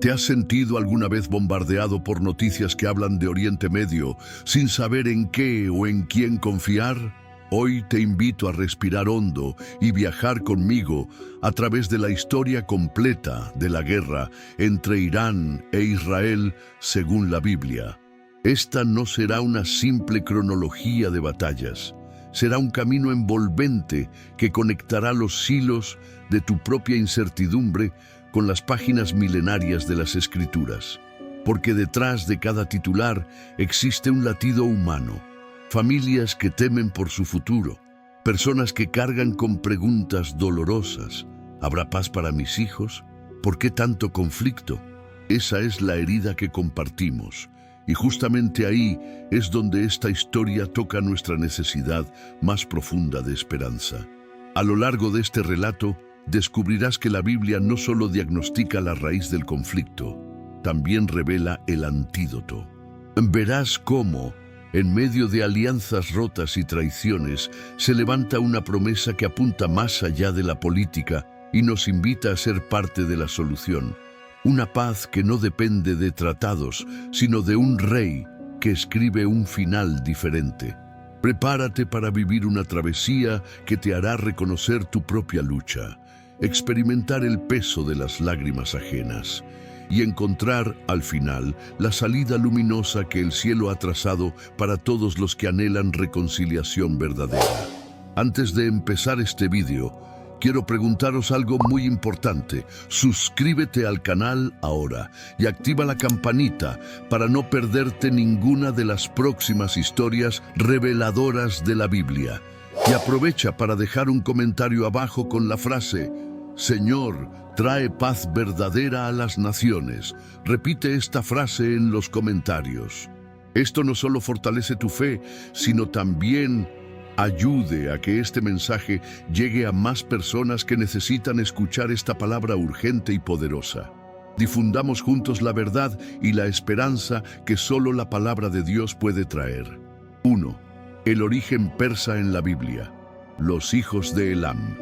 ¿Te has sentido alguna vez bombardeado por noticias que hablan de Oriente Medio sin saber en qué o en quién confiar? Hoy te invito a respirar hondo y viajar conmigo a través de la historia completa de la guerra entre Irán e Israel según la Biblia. Esta no será una simple cronología de batallas. Será un camino envolvente que conectará los hilos de tu propia incertidumbre con las páginas milenarias de las Escrituras. Porque detrás de cada titular existe un latido humano, familias que temen por su futuro, personas que cargan con preguntas dolorosas. ¿Habrá paz para mis hijos? ¿Por qué tanto conflicto? Esa es la herida que compartimos. Y justamente ahí es donde esta historia toca nuestra necesidad más profunda de esperanza. A lo largo de este relato, descubrirás que la Biblia no solo diagnostica la raíz del conflicto, también revela el antídoto. Verás cómo, en medio de alianzas rotas y traiciones, se levanta una promesa que apunta más allá de la política y nos invita a ser parte de la solución. Una paz que no depende de tratados, sino de un rey que escribe un final diferente. Prepárate para vivir una travesía que te hará reconocer tu propia lucha, experimentar el peso de las lágrimas ajenas y encontrar, al final, la salida luminosa que el cielo ha trazado para todos los que anhelan reconciliación verdadera. Antes de empezar este vídeo, quiero preguntaros algo muy importante. Suscríbete al canal ahora y activa la campanita para no perderte ninguna de las próximas historias reveladoras de la Biblia. Y aprovecha para dejar un comentario abajo con la frase: Señor, trae paz verdadera a las naciones. Repite esta frase en los comentarios. Esto no solo fortalece tu fe, sino también ayude a que este mensaje llegue a más personas que necesitan escuchar esta palabra urgente y poderosa. Difundamos juntos la verdad y la esperanza que solo la palabra de Dios puede traer. 1. El origen persa en la Biblia. Los hijos de Elam.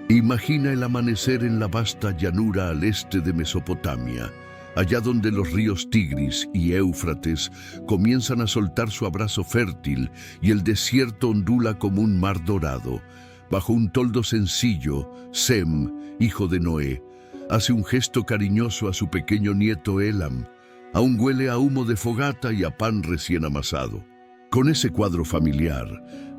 Imagina el amanecer en la vasta llanura al este de Mesopotamia, allá donde los ríos Tigris y Éufrates comienzan a soltar su abrazo fértil y el desierto ondula como un mar dorado. Bajo un toldo sencillo, Sem, hijo de Noé, hace un gesto cariñoso a su pequeño nieto Elam. Aún huele a humo de fogata y a pan recién amasado. Con ese cuadro familiar,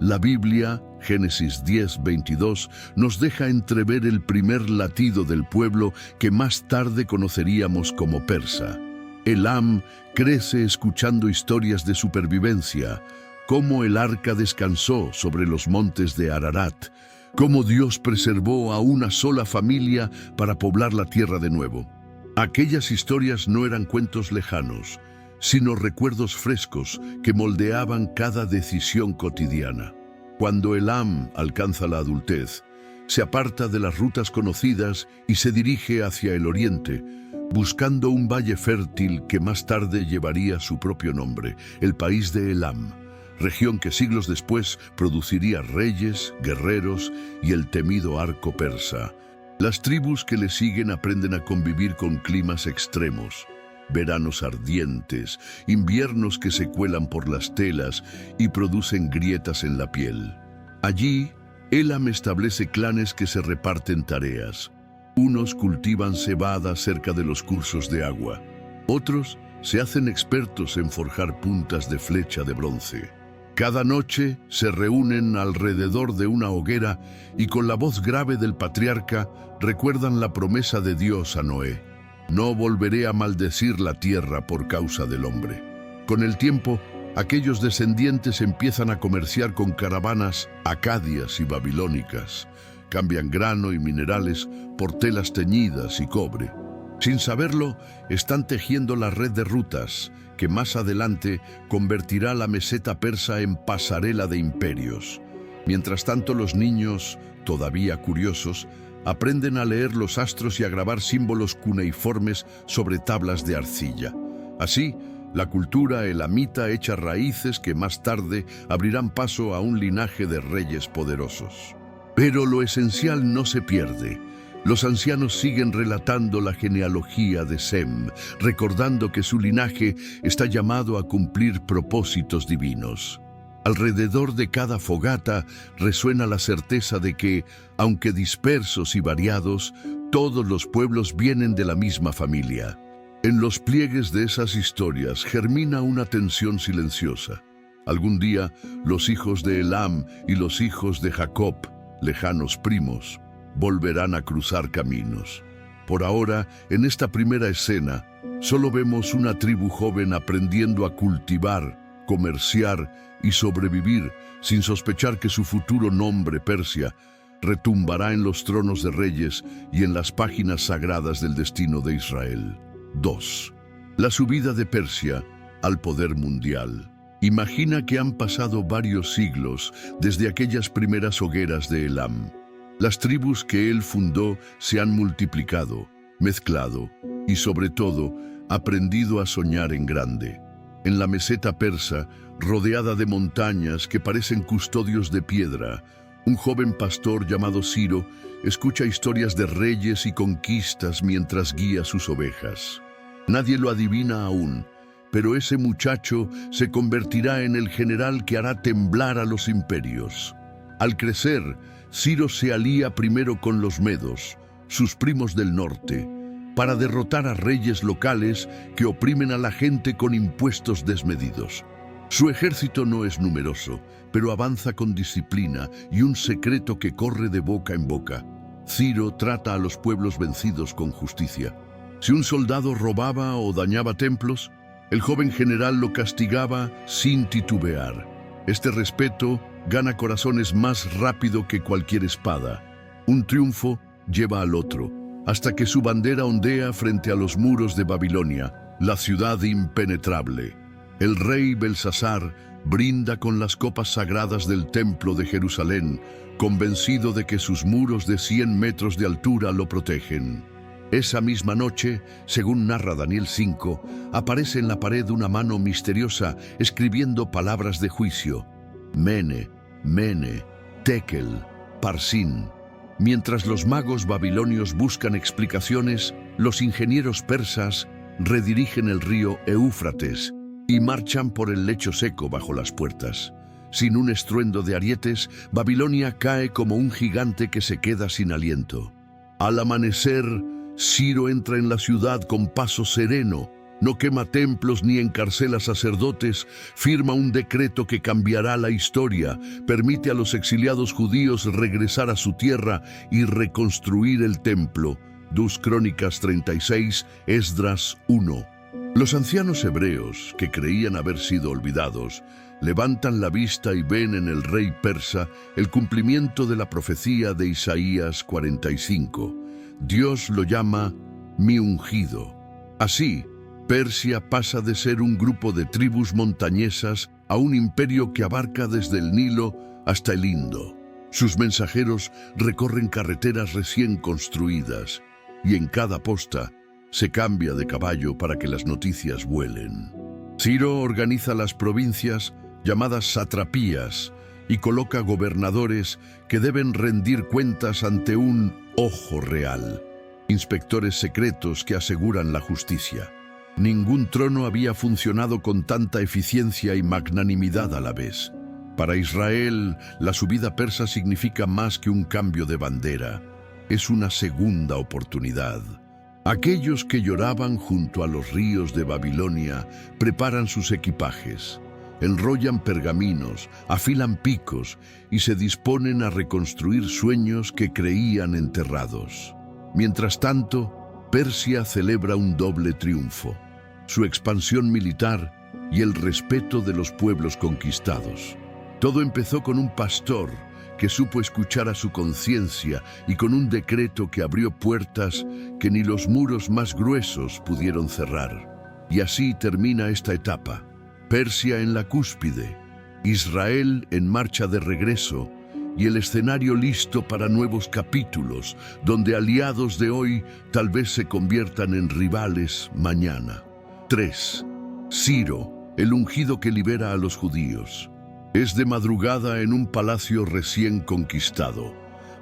la Biblia, Génesis 10:22, nos deja entrever el primer latido del pueblo que más tarde conoceríamos como persa. Elam crece escuchando historias de supervivencia, cómo el arca descansó sobre los montes de Ararat, cómo Dios preservó a una sola familia para poblar la tierra de nuevo. Aquellas historias no eran cuentos lejanos, sino recuerdos frescos que moldeaban cada decisión cotidiana. Cuando Elam alcanza la adultez, se aparta de las rutas conocidas y se dirige hacia el oriente, buscando un valle fértil que más tarde llevaría su propio nombre, el país de Elam, región que siglos después produciría reyes, guerreros y el temido arco persa. Las tribus que le siguen aprenden a convivir con climas extremos, veranos ardientes, inviernos que se cuelan por las telas y producen grietas en la piel. Allí, Elam establece clanes que se reparten tareas. Unos cultivan cebada cerca de los cursos de agua. Otros se hacen expertos en forjar puntas de flecha de bronce. Cada noche se reúnen alrededor de una hoguera y con la voz grave del patriarca recuerdan la promesa de Dios a Noé: no volveré a maldecir la tierra por causa del hombre. Con el tiempo, aquellos descendientes empiezan a comerciar con caravanas acadias y babilónicas. Cambian grano y minerales por telas teñidas y cobre. Sin saberlo, están tejiendo la red de rutas que más adelante convertirá la meseta persa en pasarela de imperios. Mientras tanto, los niños, todavía curiosos, aprenden a leer los astros y a grabar símbolos cuneiformes sobre tablas de arcilla. Así, la cultura elamita echa raíces que más tarde abrirán paso a un linaje de reyes poderosos. Pero lo esencial no se pierde. Los ancianos siguen relatando la genealogía de Sem, recordando que su linaje está llamado a cumplir propósitos divinos. Alrededor de cada fogata resuena la certeza de que, aunque dispersos y variados, todos los pueblos vienen de la misma familia. En los pliegues de esas historias germina una tensión silenciosa. Algún día, los hijos de Elam y los hijos de Jacob, lejanos primos, volverán a cruzar caminos. Por ahora, en esta primera escena, solo vemos una tribu joven aprendiendo a cultivar, comerciar y sobrevivir, sin sospechar que su futuro nombre, Persia, retumbará en los tronos de reyes y en las páginas sagradas del destino de Israel. 2. La subida de Persia al poder mundial. Imagina que han pasado varios siglos desde aquellas primeras hogueras de Elam. Las tribus que él fundó se han multiplicado, mezclado y, sobre todo, aprendido a soñar en grande. En la meseta persa, rodeada de montañas que parecen custodios de piedra, un joven pastor llamado Ciro escucha historias de reyes y conquistas mientras guía sus ovejas. Nadie lo adivina aún, pero ese muchacho se convertirá en el general que hará temblar a los imperios. Al crecer, Ciro se alía primero con los medos, sus primos del norte, para derrotar a reyes locales que oprimen a la gente con impuestos desmedidos. Su ejército no es numeroso, pero avanza con disciplina y un secreto que corre de boca en boca. Ciro trata a los pueblos vencidos con justicia. Si un soldado robaba o dañaba templos, el joven general lo castigaba sin titubear. Este respeto gana corazones más rápido que cualquier espada. Un triunfo lleva al otro, hasta que su bandera ondea frente a los muros de Babilonia, la ciudad impenetrable. El rey Belsasar brinda con las copas sagradas del templo de Jerusalén, convencido de que sus muros de 100 metros de altura lo protegen. Esa misma noche, según narra Daniel 5, aparece en la pared una mano misteriosa escribiendo palabras de juicio. Mene, Mene, Tekel, Parsin. Mientras los magos babilonios buscan explicaciones, los ingenieros persas redirigen el río Éufrates y marchan por el lecho seco bajo las puertas. Sin un estruendo de arietes, Babilonia cae como un gigante que se queda sin aliento. Al amanecer, Ciro entra en la ciudad con paso sereno, no quema templos ni encarcela sacerdotes, firma un decreto que cambiará la historia, permite a los exiliados judíos regresar a su tierra y reconstruir el templo. 2 Crónicas 36, Esdras 1. Los ancianos hebreos, que creían haber sido olvidados, levantan la vista y ven en el rey persa el cumplimiento de la profecía de Isaías 45. Dios lo llama mi ungido. Así, Persia pasa de ser un grupo de tribus montañesas a un imperio que abarca desde el Nilo hasta el Indo. Sus mensajeros recorren carreteras recién construidas y en cada posta se cambia de caballo para que las noticias vuelen. Ciro organiza las provincias llamadas satrapías y coloca gobernadores que deben rendir cuentas ante un ojo real, inspectores secretos que aseguran la justicia. Ningún trono había funcionado con tanta eficiencia y magnanimidad a la vez. Para Israel, la subida persa significa más que un cambio de bandera. Es una segunda oportunidad. Aquellos que lloraban junto a los ríos de Babilonia preparan sus equipajes, enrollan pergaminos, afilan picos y se disponen a reconstruir sueños que creían enterrados. Mientras tanto, Persia celebra un doble triunfo: su expansión militar y el respeto de los pueblos conquistados. Todo empezó con un pastor que supo escuchar a su conciencia y con un decreto que abrió puertas que ni los muros más gruesos pudieron cerrar. Y así termina esta etapa. Persia en la cúspide, Israel en marcha de regreso y el escenario listo para nuevos capítulos, donde aliados de hoy tal vez se conviertan en rivales mañana. 3. Ciro, el ungido que libera a los judíos. Es de madrugada en un palacio recién conquistado.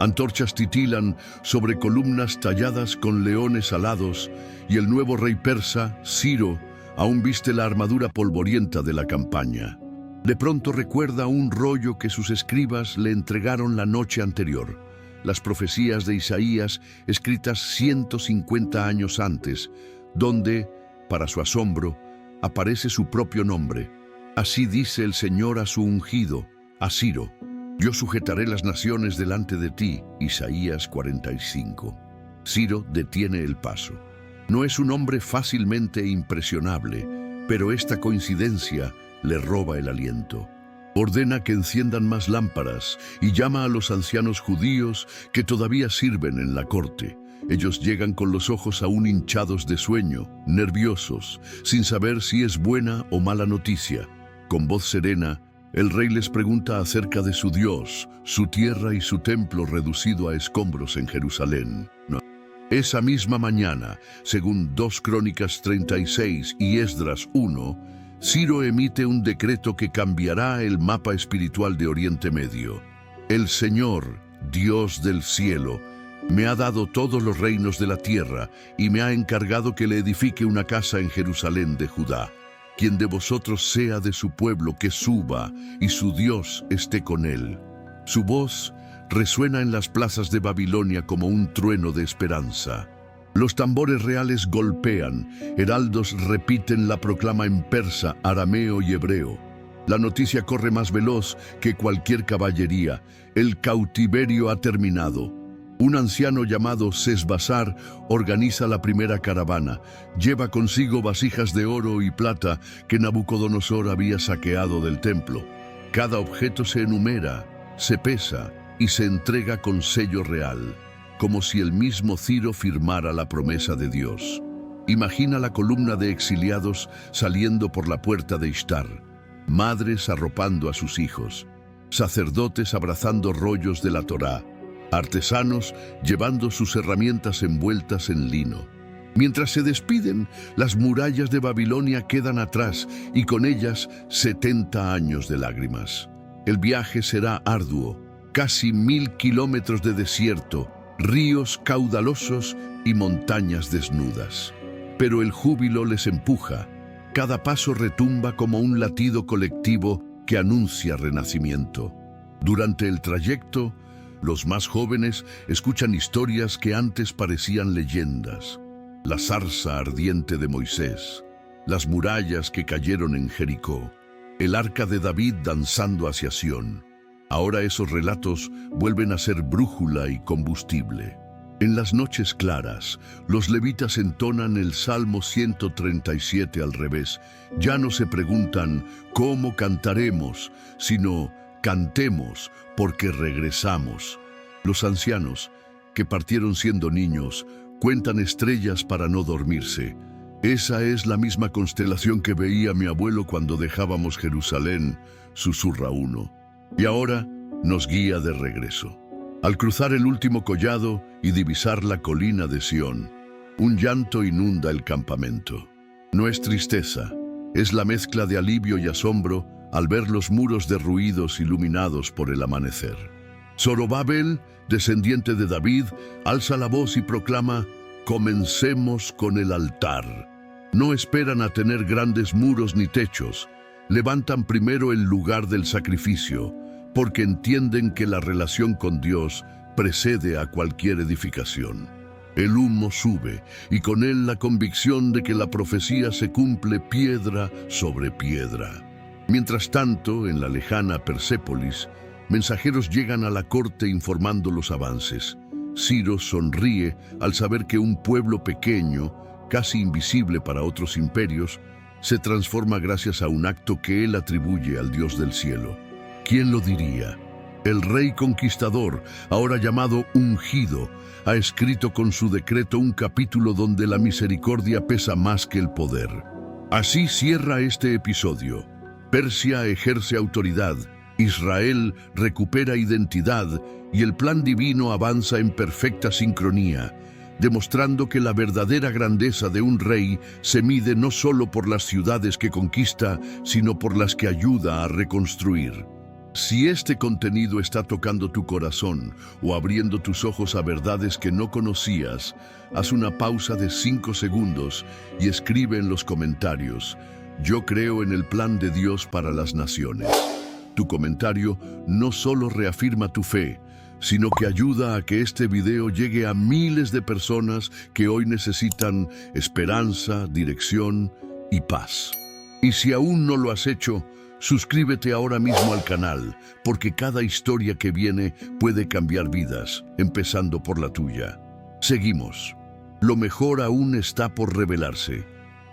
Antorchas titilan sobre columnas talladas con leones alados, y el nuevo rey persa, Ciro, aún viste la armadura polvorienta de la campaña. De pronto recuerda un rollo que sus escribas le entregaron la noche anterior, las profecías de Isaías escritas 150 años antes, donde, para su asombro, aparece su propio nombre. Así dice el Señor a su ungido, a Ciro: yo sujetaré las naciones delante de ti. Isaías 45. Ciro detiene el paso. No es un hombre fácilmente impresionable, pero esta coincidencia le roba el aliento. Ordena que enciendan más lámparas y llama a los ancianos judíos que todavía sirven en la corte. Ellos llegan con los ojos aún hinchados de sueño, nerviosos, sin saber si es buena o mala noticia. Con voz serena, el rey les pregunta acerca de su Dios, su tierra y su templo reducido a escombros en Jerusalén. Esa misma mañana, según 2 Crónicas 36 y Esdras 1, Ciro emite un decreto que cambiará el mapa espiritual de Oriente Medio. El Señor, Dios del cielo, me ha dado todos los reinos de la tierra y me ha encargado que le edifique una casa en Jerusalén de Judá. Quien de vosotros sea de su pueblo, que suba, y su Dios esté con él. Su voz resuena en las plazas de Babilonia como un trueno de esperanza. Los tambores reales golpean, heraldos repiten la proclama en persa, arameo y hebreo. La noticia corre más veloz que cualquier caballería. El cautiverio ha terminado. Un anciano llamado Sesbazar organiza la primera caravana. Lleva consigo vasijas de oro y plata que Nabucodonosor había saqueado del templo. Cada objeto se enumera, se pesa y se entrega con sello real, como si el mismo Ciro firmara la promesa de Dios. Imagina la columna de exiliados saliendo por la puerta de Ishtar, madres arropando a sus hijos, sacerdotes abrazando rollos de la Torá, artesanos llevando sus herramientas envueltas en lino. Mientras se despiden, las murallas de Babilonia quedan atrás y con ellas 70 años de lágrimas. El viaje será arduo, casi 1000 kilómetros de desierto, ríos caudalosos y montañas desnudas. Pero el júbilo les empuja. Cada paso retumba como un latido colectivo que anuncia renacimiento. Durante el trayecto, los más jóvenes escuchan historias que antes parecían leyendas. La zarza ardiente de Moisés, las murallas que cayeron en Jericó, el arca de David danzando hacia Sión. Ahora esos relatos vuelven a ser brújula y combustible. En las noches claras, los levitas entonan el Salmo 137 al revés. Ya no se preguntan cómo cantaremos, sino cantemos porque regresamos. Los ancianos, que partieron siendo niños, cuentan estrellas para no dormirse. Esa es la misma constelación que veía mi abuelo cuando dejábamos Jerusalén, susurra uno. Y ahora nos guía de regreso. Al cruzar el último collado y divisar la colina de Sión, un llanto inunda el campamento. No es tristeza, es la mezcla de alivio y asombro al ver los muros derruidos iluminados por el amanecer. Zorobabel, descendiente de David, alza la voz y proclama: comencemos con el altar. No esperan a tener grandes muros ni techos. Levantan primero el lugar del sacrificio, porque entienden que la relación con Dios precede a cualquier edificación. El humo sube, y con él la convicción de que la profecía se cumple piedra sobre piedra. Mientras tanto, en la lejana Persépolis, mensajeros llegan a la corte informando los avances. Ciro sonríe al saber que un pueblo pequeño, casi invisible para otros imperios, se transforma gracias a un acto que él atribuye al Dios del cielo. ¿Quién lo diría? El rey conquistador, ahora llamado ungido, ha escrito con su decreto un capítulo donde la misericordia pesa más que el poder. Así cierra este episodio. Persia ejerce autoridad, Israel recupera identidad y el plan divino avanza en perfecta sincronía, demostrando que la verdadera grandeza de un rey se mide no solo por las ciudades que conquista, sino por las que ayuda a reconstruir. Si este contenido está tocando tu corazón o abriendo tus ojos a verdades que no conocías, haz una pausa de 5 segundos y escribe en los comentarios: yo creo en el plan de Dios para las naciones. Tu comentario no solo reafirma tu fe, sino que ayuda a que este video llegue a miles de personas que hoy necesitan esperanza, dirección y paz. Y si aún no lo has hecho, suscríbete ahora mismo al canal, porque cada historia que viene puede cambiar vidas, empezando por la tuya. Seguimos. Lo mejor aún está por revelarse.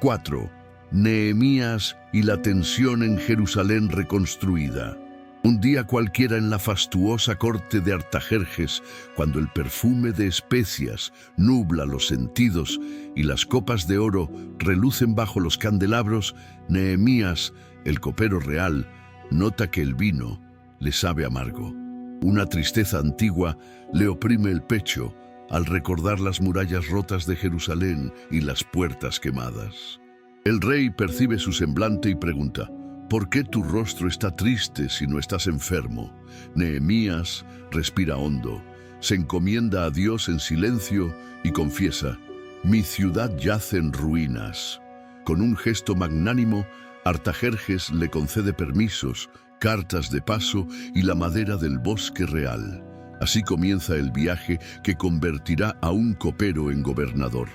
4. Nehemías y la tensión en Jerusalén reconstruida. Un día cualquiera en la fastuosa corte de Artajerjes, cuando el perfume de especias nubla los sentidos y las copas de oro relucen bajo los candelabros, Nehemías, el copero real, nota que el vino le sabe amargo. Una tristeza antigua le oprime el pecho al recordar las murallas rotas de Jerusalén y las puertas quemadas. El rey percibe su semblante y pregunta: ¿por qué tu rostro está triste si no estás enfermo? Nehemías respira hondo, se encomienda a Dios en silencio y confiesa: mi ciudad yace en ruinas. Con un gesto magnánimo, Artajerjes le concede permisos, cartas de paso y la madera del bosque real. Así comienza el viaje que convertirá a un copero en gobernador.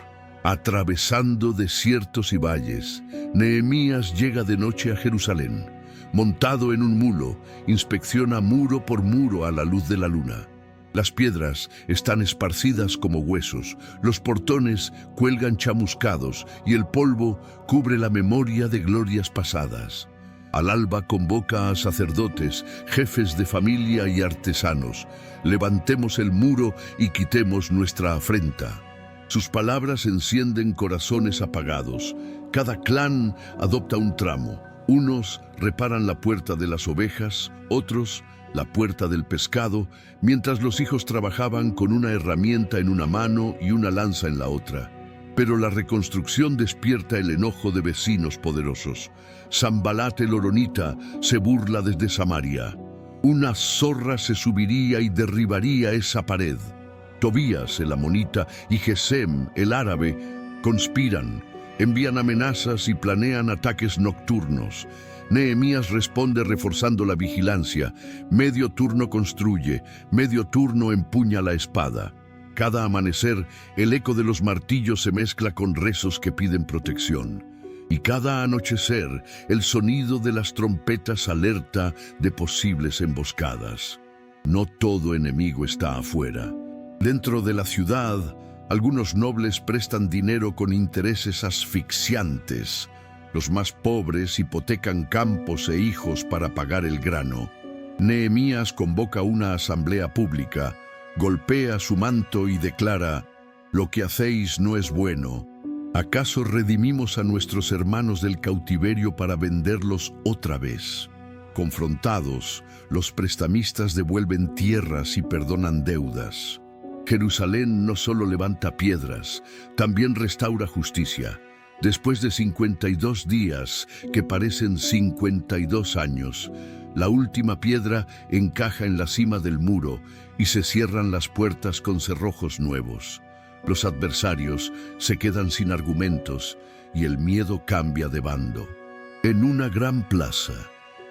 Atravesando desiertos y valles, Nehemías llega de noche a Jerusalén. Montado en un mulo, inspecciona muro por muro a la luz de la luna. Las piedras están esparcidas como huesos, los portones cuelgan chamuscados y el polvo cubre la memoria de glorias pasadas. Al alba convoca a sacerdotes, jefes de familia y artesanos. Levantemos el muro y quitemos nuestra afrenta. Sus palabras encienden corazones apagados. Cada clan adopta un tramo. Unos reparan la puerta de las ovejas, otros la puerta del pescado, mientras los hijos trabajaban con una herramienta en una mano y una lanza en la otra. Pero la reconstrucción despierta el enojo de vecinos poderosos. Sanbalat el horonita se burla desde Samaria. Una zorra se subiría y derribaría esa pared. Tobías el amonita y Gesem el árabe conspiran, envían amenazas y planean ataques nocturnos. Nehemías responde reforzando la vigilancia. Medio turno construye, medio turno empuña la espada. Cada amanecer, el eco de los martillos se mezcla con rezos que piden protección. Y cada anochecer, el sonido de las trompetas alerta de posibles emboscadas. No todo enemigo está afuera. Dentro de la ciudad, algunos nobles prestan dinero con intereses asfixiantes. Los más pobres hipotecan campos e hijos para pagar el grano. Nehemías convoca una asamblea pública, golpea su manto y declara: lo que hacéis no es bueno. ¿Acaso redimimos a nuestros hermanos del cautiverio para venderlos otra vez? Confrontados, los prestamistas devuelven tierras y perdonan deudas. Jerusalén no solo levanta piedras, también restaura justicia. Después de 52 días, que parecen 52 años, la última piedra encaja en la cima del muro y se cierran las puertas con cerrojos nuevos. Los adversarios se quedan sin argumentos y el miedo cambia de bando. En una gran plaza,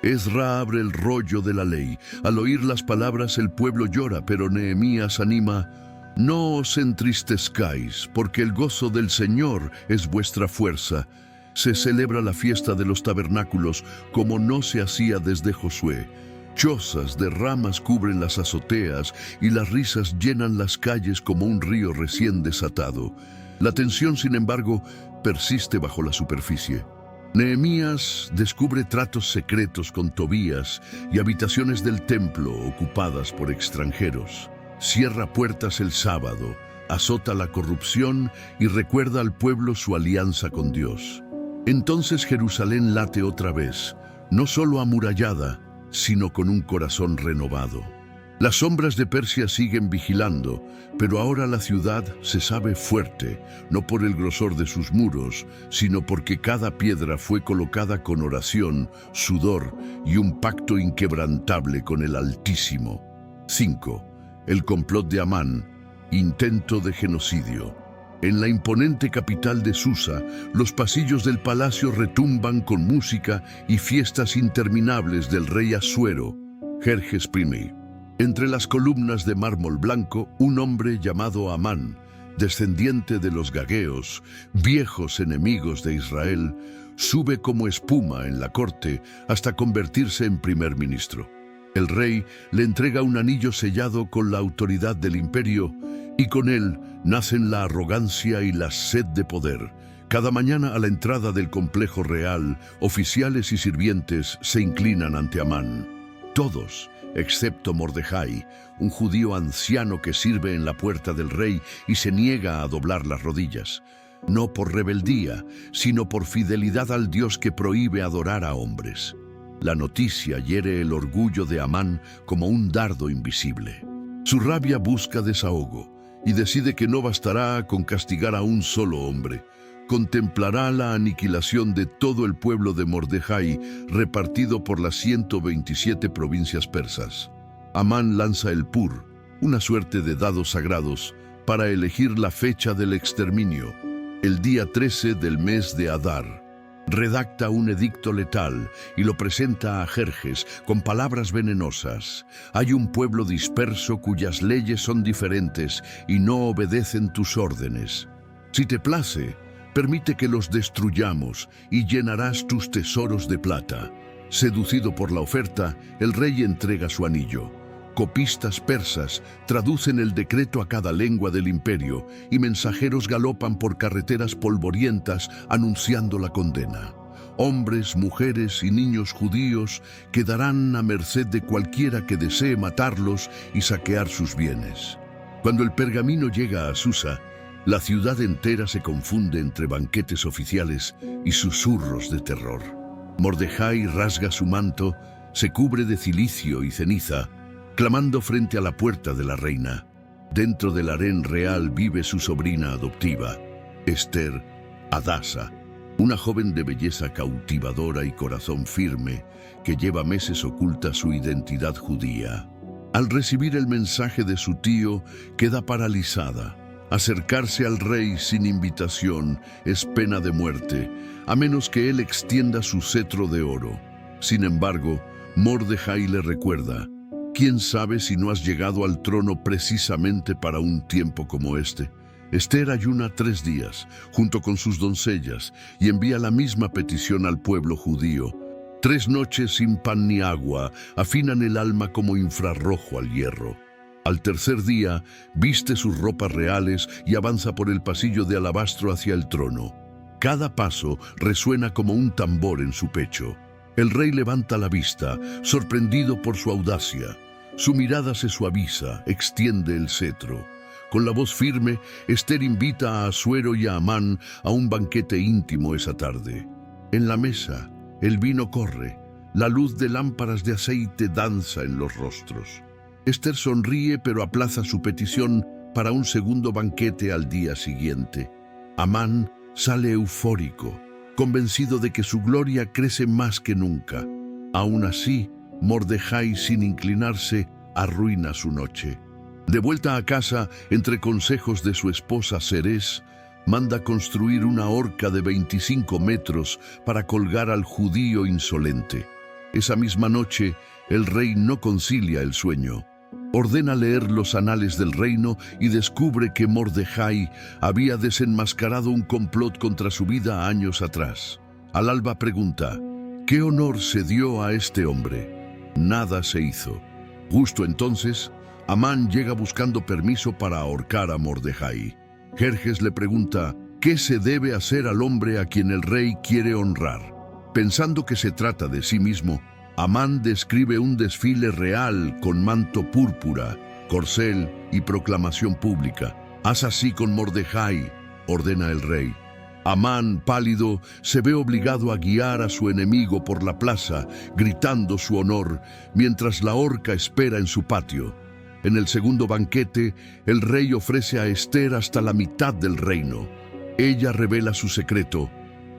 Ezra abre el rollo de la ley. Al oír las palabras, el pueblo llora, pero Nehemías anima: no os entristezcáis, porque el gozo del Señor es vuestra fuerza. Se celebra la fiesta de los tabernáculos como no se hacía desde Josué. Chozas de ramas cubren las azoteas y las risas llenan las calles como un río recién desatado. La tensión, sin embargo, persiste bajo la superficie. Nehemías descubre tratos secretos con Tobías y habitaciones del templo ocupadas por extranjeros. Cierra puertas el sábado, azota la corrupción y recuerda al pueblo su alianza con Dios. Entonces Jerusalén late otra vez, no solo amurallada, sino con un corazón renovado. Las sombras de Persia siguen vigilando, pero ahora la ciudad se sabe fuerte, no por el grosor de sus muros, sino porque cada piedra fue colocada con oración, sudor y un pacto inquebrantable con el Altísimo. 5. El complot de Amán, intento de genocidio. En la imponente capital de Susa, los pasillos del palacio retumban con música y fiestas interminables del rey Asuero, Jerjes I. Entre las columnas de mármol blanco, un hombre llamado Amán, descendiente de los gagueos, viejos enemigos de Israel, sube como espuma en la corte hasta convertirse en primer ministro. El rey le entrega un anillo sellado con la autoridad del imperio y con él nacen la arrogancia y la sed de poder. Cada mañana a la entrada del complejo real, oficiales y sirvientes se inclinan ante Amán. Todos, excepto Mordejai, un judío anciano que sirve en la puerta del rey y se niega a doblar las rodillas, no por rebeldía, sino por fidelidad al Dios que prohíbe adorar a hombres. La noticia hiere el orgullo de Amán como un dardo invisible. Su rabia busca desahogo y decide que no bastará con castigar a un solo hombre. Contemplará la aniquilación de todo el pueblo de Mordejai repartido por las 127 provincias persas. Amán lanza el pur, una suerte de dados sagrados, para elegir la fecha del exterminio, el día 13 del mes de Adar. Redacta un edicto letal y lo presenta a Jerjes con palabras venenosas. Hay un pueblo disperso cuyas leyes son diferentes y no obedecen tus órdenes. Si te place, permite que los destruyamos y llenarás tus tesoros de plata. Seducido por la oferta, el rey entrega su anillo. Copistas persas traducen el decreto a cada lengua del imperio y mensajeros galopan por carreteras polvorientas anunciando la condena. Hombres, mujeres y niños judíos quedarán a merced de cualquiera que desee matarlos y saquear sus bienes. Cuando el pergamino llega a Susa, la ciudad entera se confunde entre banquetes oficiales y susurros de terror. Mordejai rasga su manto, se cubre de cilicio y ceniza, clamando frente a la puerta de la reina. Dentro del harén real vive su sobrina adoptiva, Esther Hadasa, una joven de belleza cautivadora y corazón firme que lleva meses oculta su identidad judía. Al recibir el mensaje de su tío, queda paralizada. Acercarse al rey sin invitación es pena de muerte, a menos que él extienda su cetro de oro. Sin embargo, Mordejai le recuerda: ¿quién sabe si no has llegado al trono precisamente para un tiempo como este? Esther ayuna 3 días, junto con sus doncellas, y envía la misma petición al pueblo judío. 3 noches sin pan ni agua afinan el alma como infrarrojo al hierro. Al tercer día, viste sus ropas reales y avanza por el pasillo de alabastro hacia el trono. Cada paso resuena como un tambor en su pecho. El rey levanta la vista, sorprendido por su audacia. Su mirada se suaviza, extiende el cetro. Con la voz firme, Esther invita a Asuero y a Amán a un banquete íntimo esa tarde. En la mesa, el vino corre, la luz de lámparas de aceite danza en los rostros. Esther sonríe pero aplaza su petición para un segundo banquete al día siguiente. Amán sale eufórico, convencido de que su gloria crece más que nunca. Aún así, Mordejai, sin inclinarse, arruina su noche. De vuelta a casa, entre consejos de su esposa Zeres, manda construir una horca de 25 metros para colgar al judío insolente. Esa misma noche, el rey no concilia el sueño. Ordena leer los anales del reino y descubre que Mordejai había desenmascarado un complot contra su vida años atrás. Al alba pregunta: ¿qué honor se dio a este hombre? Nada se hizo. Justo entonces, Amán llega buscando permiso para ahorcar a Mordejai. Jerjes le pregunta: ¿qué se debe hacer al hombre a quien el rey quiere honrar? Pensando que se trata de sí mismo, Amán describe un desfile real con manto púrpura, corcel y proclamación pública. Haz así con Mordejai, ordena el rey. Amán, pálido, se ve obligado a guiar a su enemigo por la plaza, gritando su honor, mientras la horca espera en su patio. En el segundo banquete, el rey ofrece a Ester hasta la mitad del reino. Ella revela su secreto: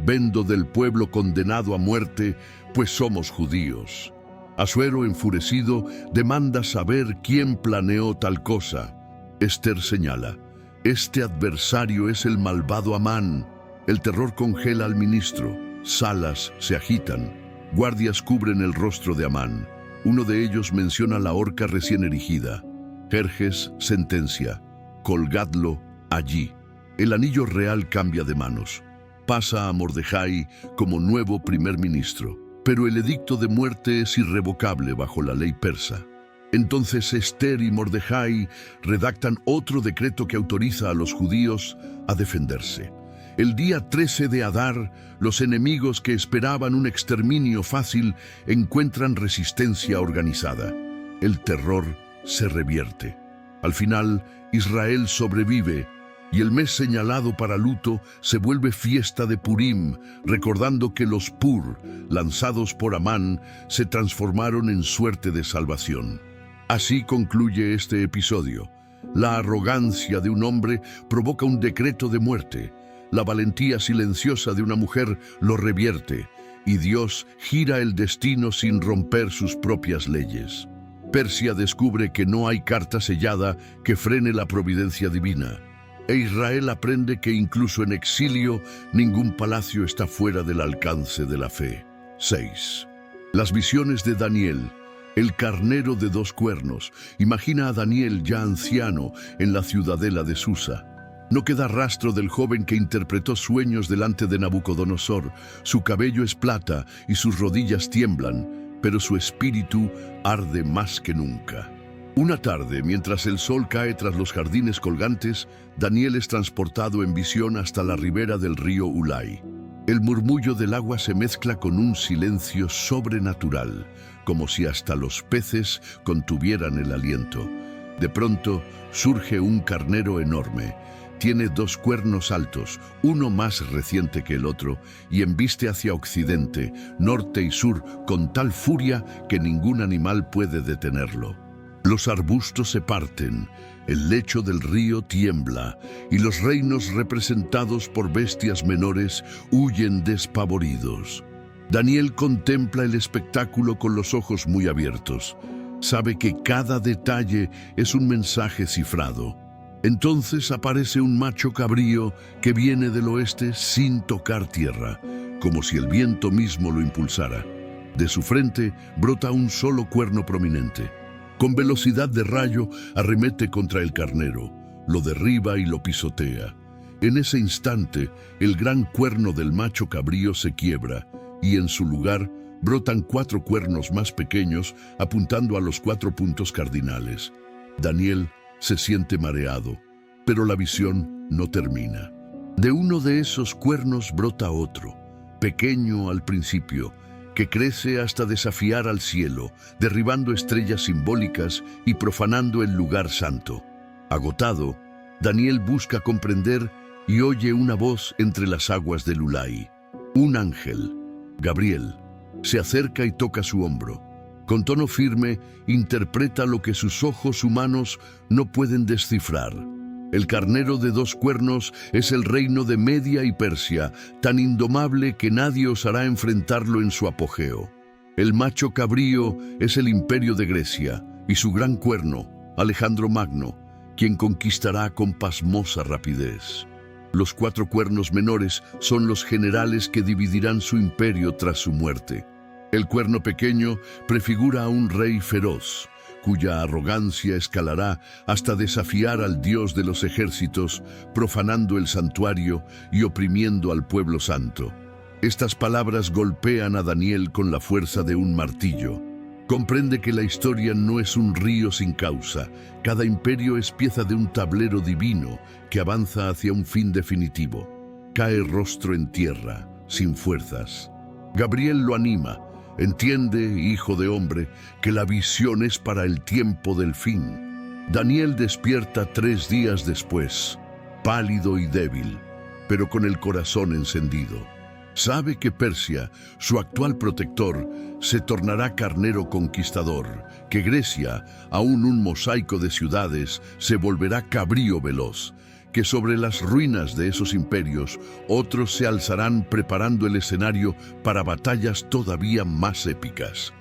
vendo del pueblo condenado a muerte, pues somos judíos. Asuero, enfurecido, demanda saber quién planeó tal cosa. Ester señala: este adversario es el malvado Amán. El terror congela al ministro. Salas se agitan. Guardias cubren el rostro de Amán. Uno de ellos menciona la horca recién erigida. Jerjes sentencia: colgadlo allí. El anillo real cambia de manos. Pasa a Mordejai como nuevo primer ministro, pero el edicto de muerte es irrevocable bajo la ley persa. Entonces Ester y Mordejai redactan otro decreto que autoriza a los judíos a defenderse. El día 13 de Adar, los enemigos que esperaban un exterminio fácil encuentran resistencia organizada. El terror se revierte. Al final, Israel sobrevive y el mes señalado para luto se vuelve fiesta de Purim, recordando que los Pur, lanzados por Amán, se transformaron en suerte de salvación. Así concluye este episodio. La arrogancia de un hombre provoca un decreto de muerte. La valentía silenciosa de una mujer lo revierte, y Dios gira el destino sin romper sus propias leyes. Persia descubre que no hay carta sellada que frene la providencia divina, e Israel aprende que incluso en exilio ningún palacio está fuera del alcance de la fe. 6. Las visiones de Daniel. El carnero de 2 cuernos. Imagina a Daniel ya anciano en la ciudadela de Susa. No queda rastro del joven que interpretó sueños delante de Nabucodonosor. Su cabello es plata y sus rodillas tiemblan, pero su espíritu arde más que nunca. Una tarde, mientras el sol cae tras los jardines colgantes, Daniel es transportado en visión hasta la ribera del río Ulai. El murmullo del agua se mezcla con un silencio sobrenatural, como si hasta los peces contuvieran el aliento. De pronto, surge un carnero enorme. Tiene 2 cuernos altos, uno más reciente que el otro, y embiste hacia occidente, norte y sur con tal furia que ningún animal puede detenerlo. Los arbustos se parten, el lecho del río tiembla, y los reinos representados por bestias menores huyen despavoridos. Daniel contempla el espectáculo con los ojos muy abiertos. Sabe que cada detalle es un mensaje cifrado. Entonces aparece un macho cabrío que viene del oeste sin tocar tierra, como si el viento mismo lo impulsara. De su frente brota un solo cuerno prominente. Con velocidad de rayo arremete contra el carnero, lo derriba y lo pisotea. En ese instante, el gran cuerno del macho cabrío se quiebra y en su lugar brotan 4 cuernos más pequeños apuntando a los 4 puntos cardinales. Daniel se siente mareado, pero la visión no termina. De uno de esos cuernos brota otro, pequeño al principio, que crece hasta desafiar al cielo, derribando estrellas simbólicas y profanando el lugar santo. Agotado, Daniel busca comprender y oye una voz entre las aguas del Ulai. Un ángel, Gabriel, se acerca y toca su hombro. Con tono firme, interpreta lo que sus ojos humanos no pueden descifrar. El carnero de 2 cuernos es el reino de Media y Persia, tan indomable que nadie osará enfrentarlo en su apogeo. El macho cabrío es el imperio de Grecia, y su gran cuerno, Alejandro Magno, quien conquistará con pasmosa rapidez. Los 4 cuernos menores son los generales que dividirán su imperio tras su muerte. El cuerno pequeño prefigura a un rey feroz, cuya arrogancia escalará hasta desafiar al Dios de los ejércitos, profanando el santuario y oprimiendo al pueblo santo. Estas palabras golpean a Daniel con la fuerza de un martillo. Comprende que la historia no es un río sin causa. Cada imperio es pieza de un tablero divino que avanza hacia un fin definitivo. Cae rostro en tierra, sin fuerzas. Gabriel lo anima. Entiende, hijo de hombre, que la visión es para el tiempo del fin. Daniel despierta 3 días después, pálido y débil, pero con el corazón encendido. Sabe que Persia, su actual protector, se tornará carnero conquistador, que Grecia, aún un mosaico de ciudades, se volverá cabrío veloz, que sobre las ruinas de esos imperios otros se alzarán preparando el escenario para batallas todavía más épicas.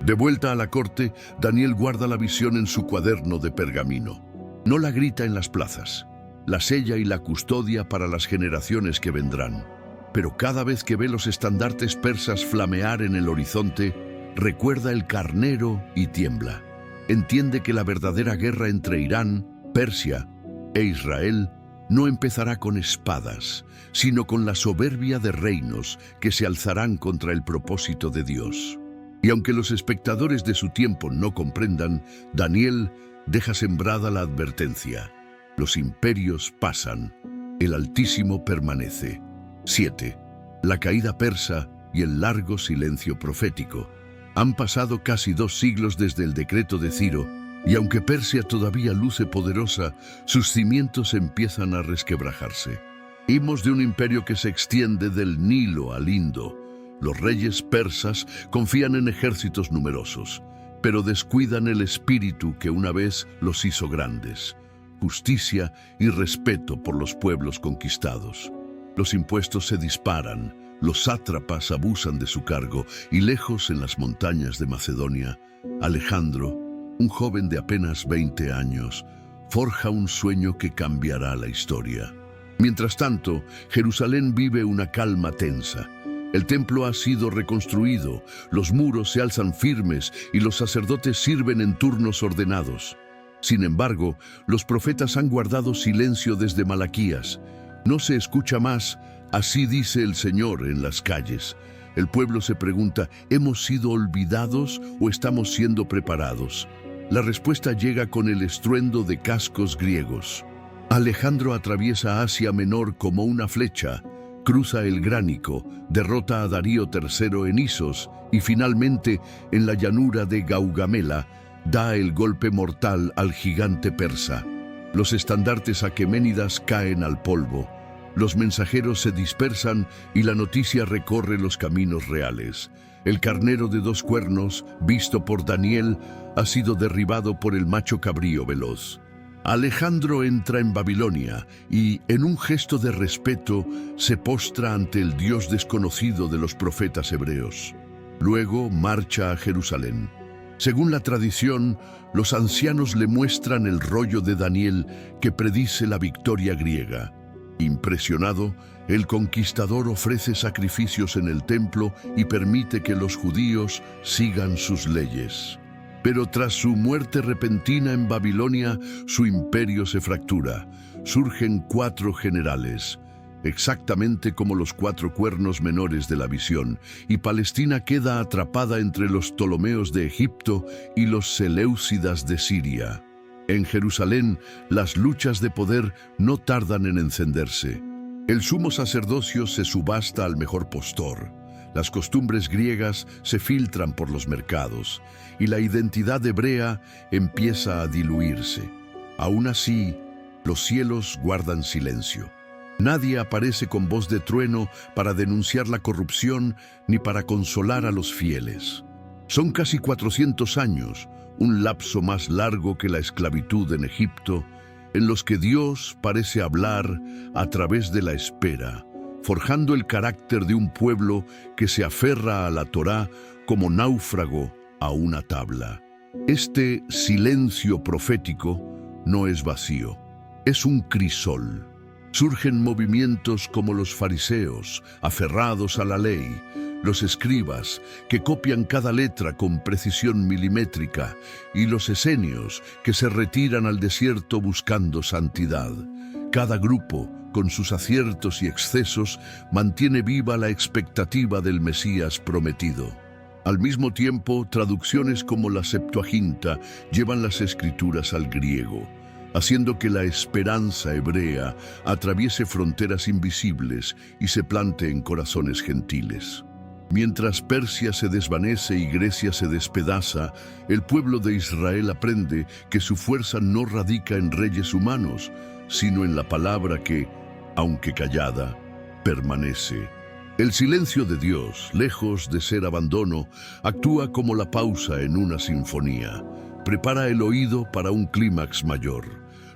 De vuelta a la corte, Daniel guarda la visión en su cuaderno de pergamino. No la grita en las plazas, la sella y la custodia para las generaciones que vendrán. Pero cada vez que ve los estandartes persas flamear en el horizonte, recuerda el carnero y tiembla. Entiende que la verdadera guerra entre Irán, Persia e Israel no empezará con espadas, sino con la soberbia de reinos que se alzarán contra el propósito de Dios. Y aunque los espectadores de su tiempo no comprendan, Daniel deja sembrada la advertencia. Los imperios pasan, el Altísimo permanece. 7. La caída persa y el largo silencio profético. Han pasado casi 2 siglos desde el decreto de Ciro, y aunque Persia todavía luce poderosa, sus cimientos empiezan a resquebrajarse. Himos de un imperio que se extiende del Nilo al Indo. Los reyes persas confían en ejércitos numerosos, pero descuidan el espíritu que una vez los hizo grandes: justicia y respeto por los pueblos conquistados. Los impuestos se disparan, los sátrapas abusan de su cargo y lejos en las montañas de Macedonia, Alejandro, un joven de apenas 20 años, forja un sueño que cambiará la historia. Mientras tanto, Jerusalén vive una calma tensa. El templo ha sido reconstruido, los muros se alzan firmes y los sacerdotes sirven en turnos ordenados. Sin embargo, los profetas han guardado silencio desde Malaquías. No se escucha más, así dice el Señor en las calles. El pueblo se pregunta, ¿hemos sido olvidados o estamos siendo preparados? La respuesta llega con el estruendo de cascos griegos. Alejandro atraviesa Asia Menor como una flecha, cruza el Gránico, derrota a Darío III en Isos y finalmente, en la llanura de Gaugamela, da el golpe mortal al gigante persa. Los estandartes aqueménidas caen al polvo. Los mensajeros se dispersan y la noticia recorre los caminos reales. El carnero de 2 cuernos, visto por Daniel, ha sido derribado por el macho cabrío veloz. Alejandro entra en Babilonia y, en un gesto de respeto, se postra ante el Dios desconocido de los profetas hebreos. Luego marcha a Jerusalén. Según la tradición, los ancianos le muestran el rollo de Daniel que predice la victoria griega. Impresionado, el conquistador ofrece sacrificios en el templo y permite que los judíos sigan sus leyes. Pero tras su muerte repentina en Babilonia, su imperio se fractura. Surgen 4 generales, exactamente como los 4 cuernos menores de la visión, y Palestina queda atrapada entre los Ptolomeos de Egipto y los Seleucidas de Siria. En Jerusalén, las luchas de poder no tardan en encenderse. El sumo sacerdocio se subasta al mejor postor. Las costumbres griegas se filtran por los mercados y la identidad hebrea empieza a diluirse. Aún así, los cielos guardan silencio. Nadie aparece con voz de trueno para denunciar la corrupción ni para consolar a los fieles. Son casi 400 años, un lapso más largo que la esclavitud en Egipto, en los que Dios parece hablar a través de la espera, forjando el carácter de un pueblo que se aferra a la Torá como náufrago a una tabla. Este silencio profético no es vacío, es un crisol. Surgen movimientos como los fariseos, aferrados a la ley, los escribas, que copian cada letra con precisión milimétrica, y los esenios, que se retiran al desierto buscando santidad. Cada grupo, con sus aciertos y excesos, mantiene viva la expectativa del Mesías prometido. Al mismo tiempo, traducciones como la Septuaginta llevan las escrituras al griego, haciendo que la esperanza hebrea atraviese fronteras invisibles y se plante en corazones gentiles. Mientras Persia se desvanece y Grecia se despedaza, el pueblo de Israel aprende que su fuerza no radica en reyes humanos, sino en la palabra que, aunque callada, permanece. El silencio de Dios, lejos de ser abandono, actúa como la pausa en una sinfonía. Prepara el oído para un clímax mayor.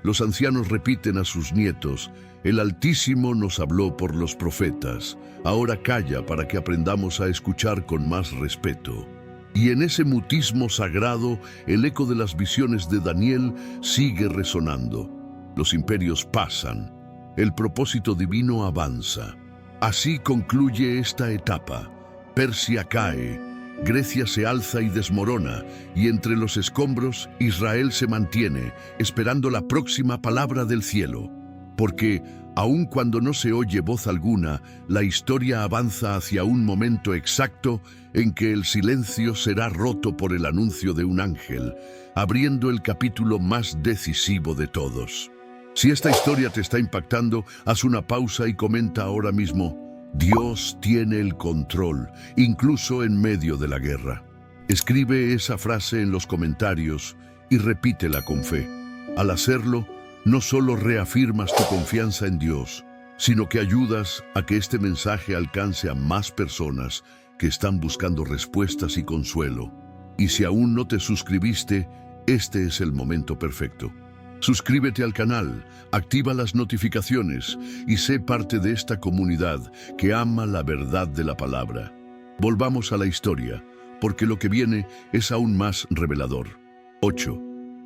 Los ancianos repiten a sus nietos: el Altísimo nos habló por los profetas. Ahora calla para que aprendamos a escuchar con más respeto. Y en ese mutismo sagrado, el eco de las visiones de Daniel sigue resonando. Los imperios pasan. El propósito divino avanza. Así concluye esta etapa. Persia cae, Grecia se alza y desmorona, y entre los escombros Israel se mantiene, esperando la próxima palabra del cielo. Porque, aun cuando no se oye voz alguna, la historia avanza hacia un momento exacto en que el silencio será roto por el anuncio de un ángel, abriendo el capítulo más decisivo de todos. Si esta historia te está impactando, haz una pausa y comenta ahora mismo: Dios tiene el control, incluso en medio de la guerra. Escribe esa frase en los comentarios y repítela con fe. Al hacerlo, no solo reafirmas tu confianza en Dios, sino que ayudas a que este mensaje alcance a más personas que están buscando respuestas y consuelo. Y si aún no te suscribiste, este es el momento perfecto. Suscríbete al canal, activa las notificaciones y sé parte de esta comunidad que ama la verdad de la palabra. Volvamos a la historia, porque lo que viene es aún más revelador. 8.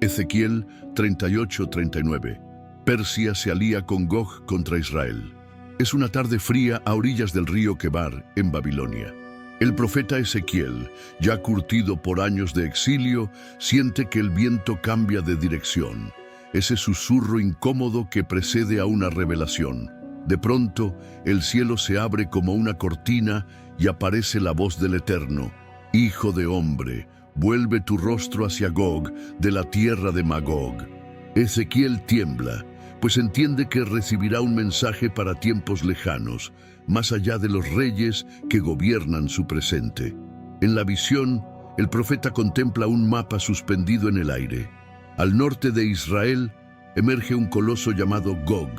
Ezequiel 38-39. Persia se alía con Gog contra Israel. Es una tarde fría a orillas del río Quebar, en Babilonia. El profeta Ezequiel, ya curtido por años de exilio, siente que el viento cambia de dirección. Ese susurro incómodo que precede a una revelación. De pronto, el cielo se abre como una cortina y aparece la voz del Eterno: Hijo de hombre, vuelve tu rostro hacia Gog, de la tierra de Magog. Ezequiel tiembla, pues entiende que recibirá un mensaje para tiempos lejanos, más allá de los reyes que gobiernan su presente. En la visión, el profeta contempla un mapa suspendido en el aire. Al norte de Israel emerge un coloso llamado Gog,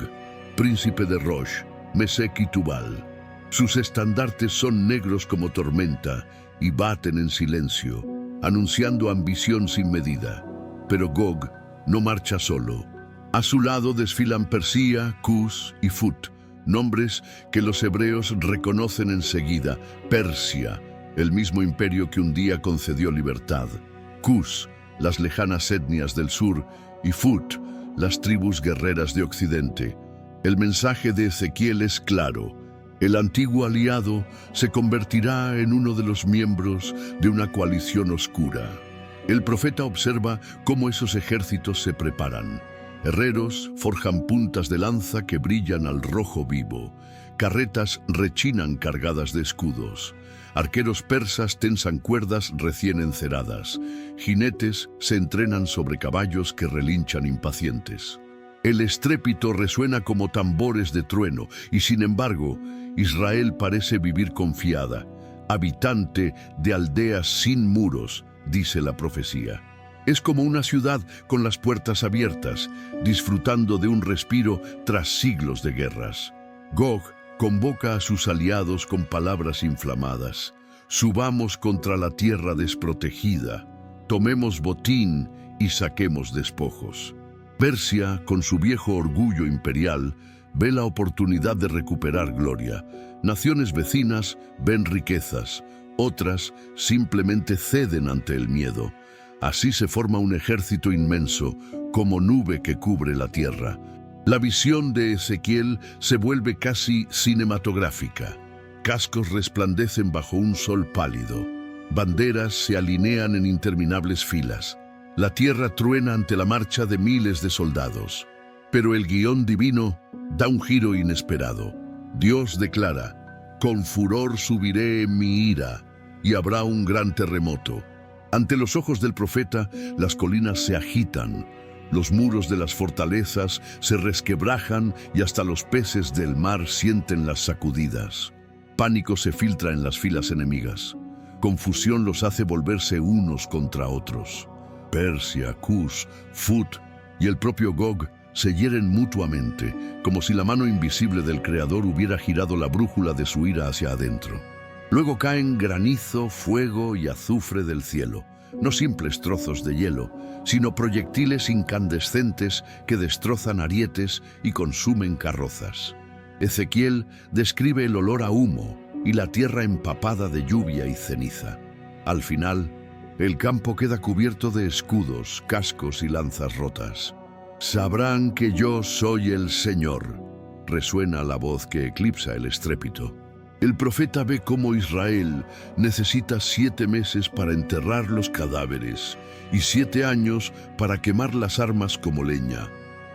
príncipe de Rosh, Mesec y Tubal. Sus estandartes son negros como tormenta y baten en silencio, anunciando ambición sin medida. Pero Gog no marcha solo. A su lado desfilan Persía, Cus y Fut, nombres que los hebreos reconocen enseguida. Persia, el mismo imperio que un día concedió libertad. Cus, las lejanas etnias del sur, y Fut, las tribus guerreras de Occidente. El mensaje de Ezequiel es claro: el antiguo aliado se convertirá en uno de los miembros de una coalición oscura. El profeta observa cómo esos ejércitos se preparan. Herreros forjan puntas de lanza que brillan al rojo vivo. Carretas rechinan cargadas de escudos. Arqueros persas tensan cuerdas recién enceradas. Jinetes se entrenan sobre caballos que relinchan impacientes. El estrépito resuena como tambores de trueno y, sin embargo, Israel parece vivir confiada. Habitante de aldeas sin muros, dice la profecía. Es como una ciudad con las puertas abiertas, disfrutando de un respiro tras siglos de guerras. Gog convoca a sus aliados con palabras inflamadas: subamos contra la tierra desprotegida, tomemos botín y saquemos despojos. Persia, con su viejo orgullo imperial, ve la oportunidad de recuperar gloria. Naciones vecinas ven riquezas, otras simplemente ceden ante el miedo. Así se forma un ejército inmenso, como nube que cubre la tierra. La visión de Ezequiel se vuelve casi cinematográfica. Cascos resplandecen bajo un sol pálido. Banderas se alinean en interminables filas. La tierra truena ante la marcha de miles de soldados. Pero el guión divino da un giro inesperado. Dios declara: con furor subiré en mi ira, y habrá un gran terremoto. Ante los ojos del profeta, las colinas se agitan. Los muros de las fortalezas se resquebrajan y hasta los peces del mar sienten las sacudidas. Pánico se filtra en las filas enemigas. Confusión los hace volverse unos contra otros. Persia, Cus, Fut y el propio Gog se hieren mutuamente, como si la mano invisible del Creador hubiera girado la brújula de su ira hacia adentro. Luego caen granizo, fuego y azufre del cielo, no simples trozos de hielo, sino proyectiles incandescentes que destrozan arietes y consumen carrozas. Ezequiel describe el olor a humo y la tierra empapada de lluvia y ceniza. Al final, el campo queda cubierto de escudos, cascos y lanzas rotas. Sabrán que yo soy el Señor, resuena la voz que eclipsa el estrépito. El profeta ve cómo Israel necesita 7 meses para enterrar los cadáveres y 7 años para quemar las armas como leña.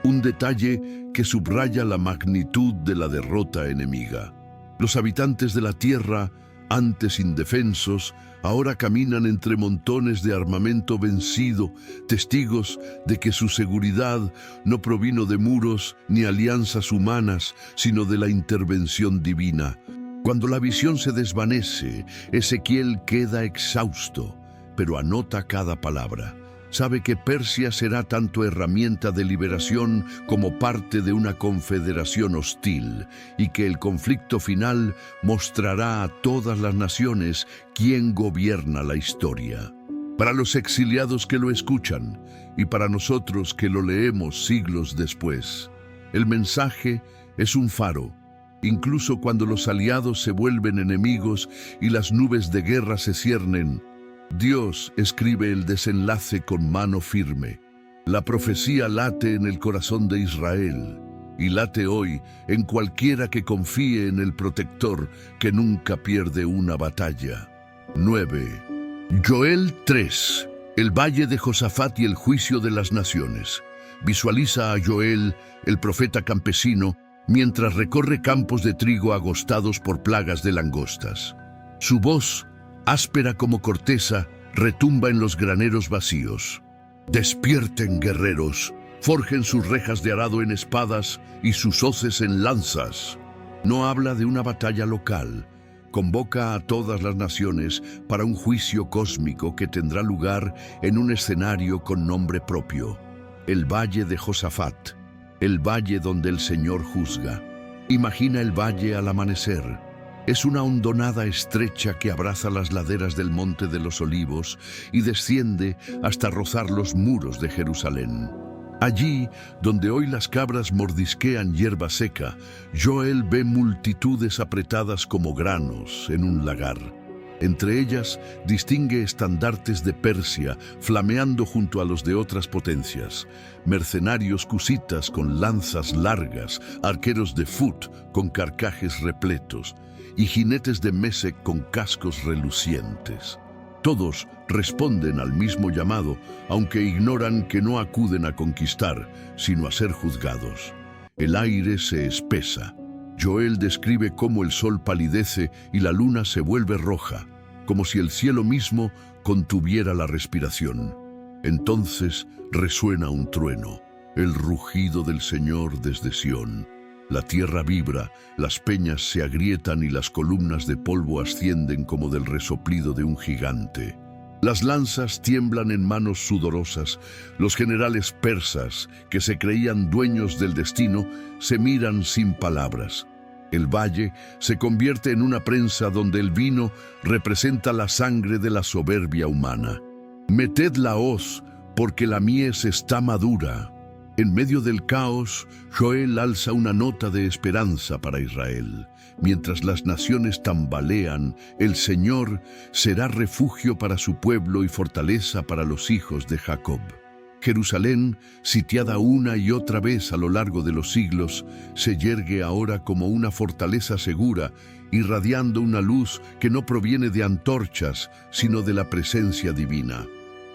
Un detalle que subraya la magnitud de la derrota enemiga. Los habitantes de la tierra, antes indefensos, ahora caminan entre montones de armamento vencido, testigos de que su seguridad no provino de muros ni alianzas humanas, sino de la intervención divina. Cuando la visión se desvanece, Ezequiel queda exhausto, pero anota cada palabra. Sabe que Persia será tanto herramienta de liberación como parte de una confederación hostil y que el conflicto final mostrará a todas las naciones quién gobierna la historia. Para los exiliados que lo escuchan y para nosotros que lo leemos siglos después, el mensaje es un faro. Incluso cuando los aliados se vuelven enemigos y las nubes de guerra se ciernen, Dios escribe el desenlace con mano firme. La profecía late en el corazón de Israel y late hoy en cualquiera que confíe en el protector que nunca pierde una batalla. 9. Joel 3. El valle de Josafat y el juicio de las naciones. Visualiza a Joel, el profeta campesino, mientras recorre campos de trigo agostados por plagas de langostas. Su voz, áspera como corteza, retumba en los graneros vacíos. Despierten, guerreros, forjen sus rejas de arado en espadas y sus hoces en lanzas. No habla de una batalla local, convoca a todas las naciones para un juicio cósmico que tendrá lugar en un escenario con nombre propio, el Valle de Josafat, el valle donde el Señor juzga. Imagina el valle al amanecer. Es una hondonada estrecha que abraza las laderas del Monte de los Olivos y desciende hasta rozar los muros de Jerusalén. Allí, donde hoy las cabras mordisquean hierba seca, Joel ve multitudes apretadas como granos en un lagar. Entre ellas, distingue estandartes de Persia flameando junto a los de otras potencias, mercenarios cusitas con lanzas largas, arqueros de Fut con carcajes repletos y jinetes de Mesec con cascos relucientes. Todos responden al mismo llamado, aunque ignoran que no acuden a conquistar, sino a ser juzgados. El aire se espesa. Joel describe cómo el sol palidece y la luna se vuelve roja, como si el cielo mismo contuviera la respiración. Entonces resuena un trueno, el rugido del Señor desde Sión. La tierra vibra, las peñas se agrietan y las columnas de polvo ascienden como del resoplido de un gigante. Las lanzas tiemblan en manos sudorosas. Los generales persas, que se creían dueños del destino, se miran sin palabras. El valle se convierte en una prensa donde el vino representa la sangre de la soberbia humana. Meted la hoz, porque la mies está madura. En medio del caos, Joel alza una nota de esperanza para Israel. Mientras las naciones tambalean, el Señor será refugio para su pueblo y fortaleza para los hijos de Jacob. Jerusalén, sitiada una y otra vez a lo largo de los siglos, se yergue ahora como una fortaleza segura, irradiando una luz que no proviene de antorchas, sino de la presencia divina.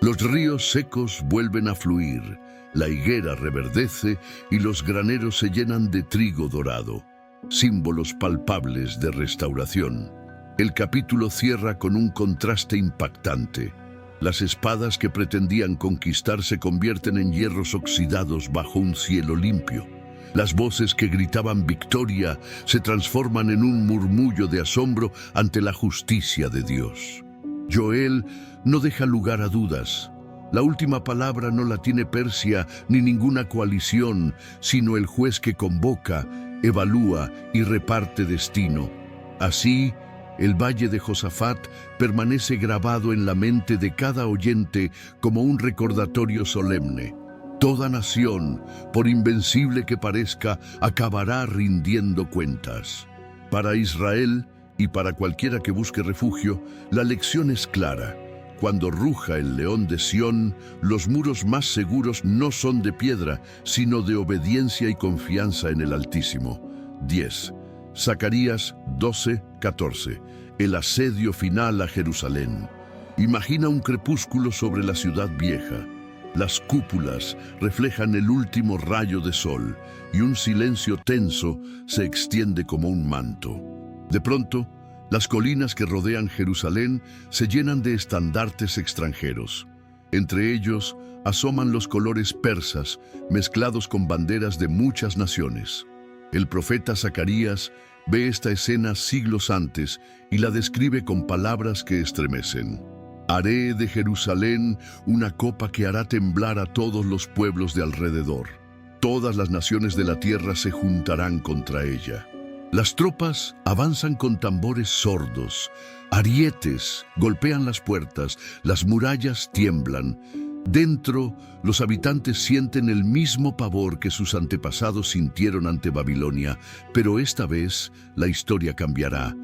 Los ríos secos vuelven a fluir, la higuera reverdece y los graneros se llenan de trigo dorado, símbolos palpables de restauración. El capítulo cierra con un contraste impactante. Las espadas que pretendían conquistar se convierten en hierros oxidados bajo un cielo limpio. Las voces que gritaban victoria se transforman en un murmullo de asombro ante la justicia de Dios. Joel no deja lugar a dudas. La última palabra no la tiene Persia ni ninguna coalición, sino el juez que convoca, evalúa y reparte destino. Así, el valle de Josafat permanece grabado en la mente de cada oyente como un recordatorio solemne. Toda nación, por invencible que parezca, acabará rindiendo cuentas. Para Israel y para cualquiera que busque refugio, la lección es clara. Cuando ruja el león de Sión, los muros más seguros no son de piedra, sino de obediencia y confianza en el Altísimo. 10. Zacarías 12:14. El asedio final a Jerusalén. Imagina un crepúsculo sobre la ciudad vieja. Las cúpulas reflejan el último rayo de sol y un silencio tenso se extiende como un manto. De pronto, las colinas que rodean Jerusalén se llenan de estandartes extranjeros. Entre ellos asoman los colores persas mezclados con banderas de muchas naciones. El profeta Zacarías ve esta escena siglos antes y la describe con palabras que estremecen. Haré de Jerusalén una copa que hará temblar a todos los pueblos de alrededor. Todas las naciones de la tierra se juntarán contra ella. Las tropas avanzan con tambores sordos, arietes golpean las puertas, las murallas tiemblan. Dentro, los habitantes sienten el mismo pavor que sus antepasados sintieron ante Babilonia, pero esta vez la historia cambiará.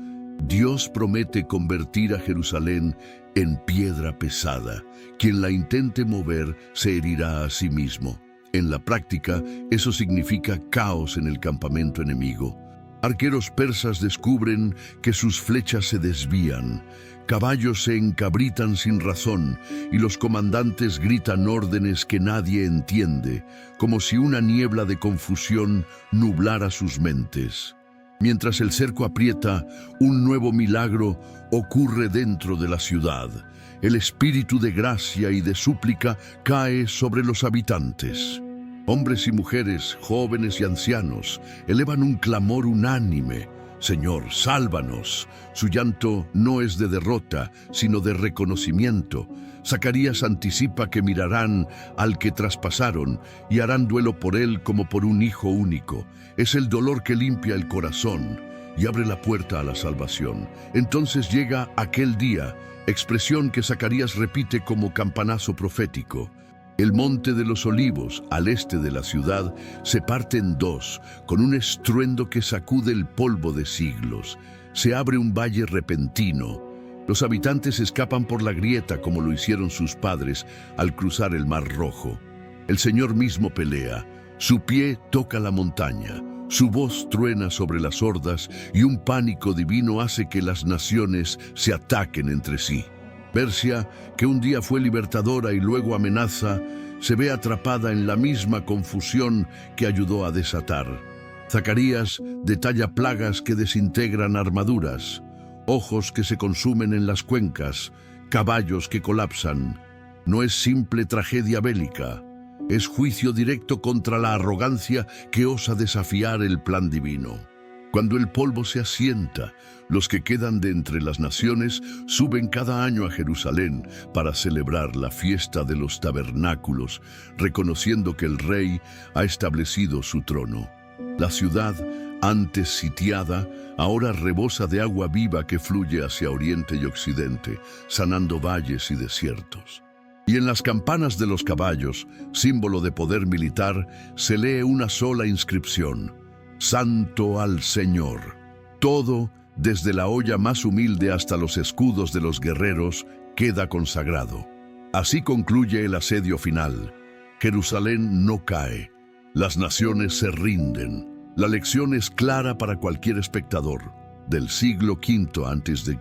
Dios promete convertir a Jerusalén en piedra pesada. Quien la intente mover se herirá a sí mismo. En la práctica, eso significa caos en el campamento enemigo. Arqueros persas descubren que sus flechas se desvían, caballos se encabritan sin razón y los comandantes gritan órdenes que nadie entiende, como si una niebla de confusión nublara sus mentes. Mientras el cerco aprieta, un nuevo milagro ocurre dentro de la ciudad. El espíritu de gracia y de súplica cae sobre los habitantes. Hombres y mujeres, jóvenes y ancianos, elevan un clamor unánime. Señor, sálvanos. Su llanto no es de derrota, sino de reconocimiento. Zacarías anticipa que mirarán al que traspasaron y harán duelo por él como por un hijo único. Es el dolor que limpia el corazón y abre la puerta a la salvación. Entonces llega aquel día, expresión que Zacarías repite como campanazo profético. El monte de los Olivos, al este de la ciudad, se parte en dos, con un estruendo que sacude el polvo de siglos. Se abre un valle repentino. Los habitantes escapan por la grieta como lo hicieron sus padres al cruzar el Mar Rojo. El Señor mismo pelea. Su pie toca la montaña. Su voz truena sobre las hordas y un pánico divino hace que las naciones se ataquen entre sí. Persia, que un día fue libertadora y luego amenaza, se ve atrapada en la misma confusión que ayudó a desatar. Zacarías detalla plagas que desintegran armaduras, ojos que se consumen en las cuencas, caballos que colapsan. No es simple tragedia bélica, es juicio directo contra la arrogancia que osa desafiar el plan divino. Cuando el polvo se asienta, los que quedan de entre las naciones suben cada año a Jerusalén para celebrar la fiesta de los tabernáculos, reconociendo que el rey ha establecido su trono. La ciudad, antes sitiada, ahora rebosa de agua viva que fluye hacia oriente y occidente, sanando valles y desiertos. Y en las campanas de los caballos, símbolo de poder militar, se lee una sola inscripción: Santo al Señor. Todo, desde la olla más humilde hasta los escudos de los guerreros, queda consagrado. Así concluye el asedio final. Jerusalén no cae. Las naciones se rinden. La lección es clara para cualquier espectador, del siglo V a.C.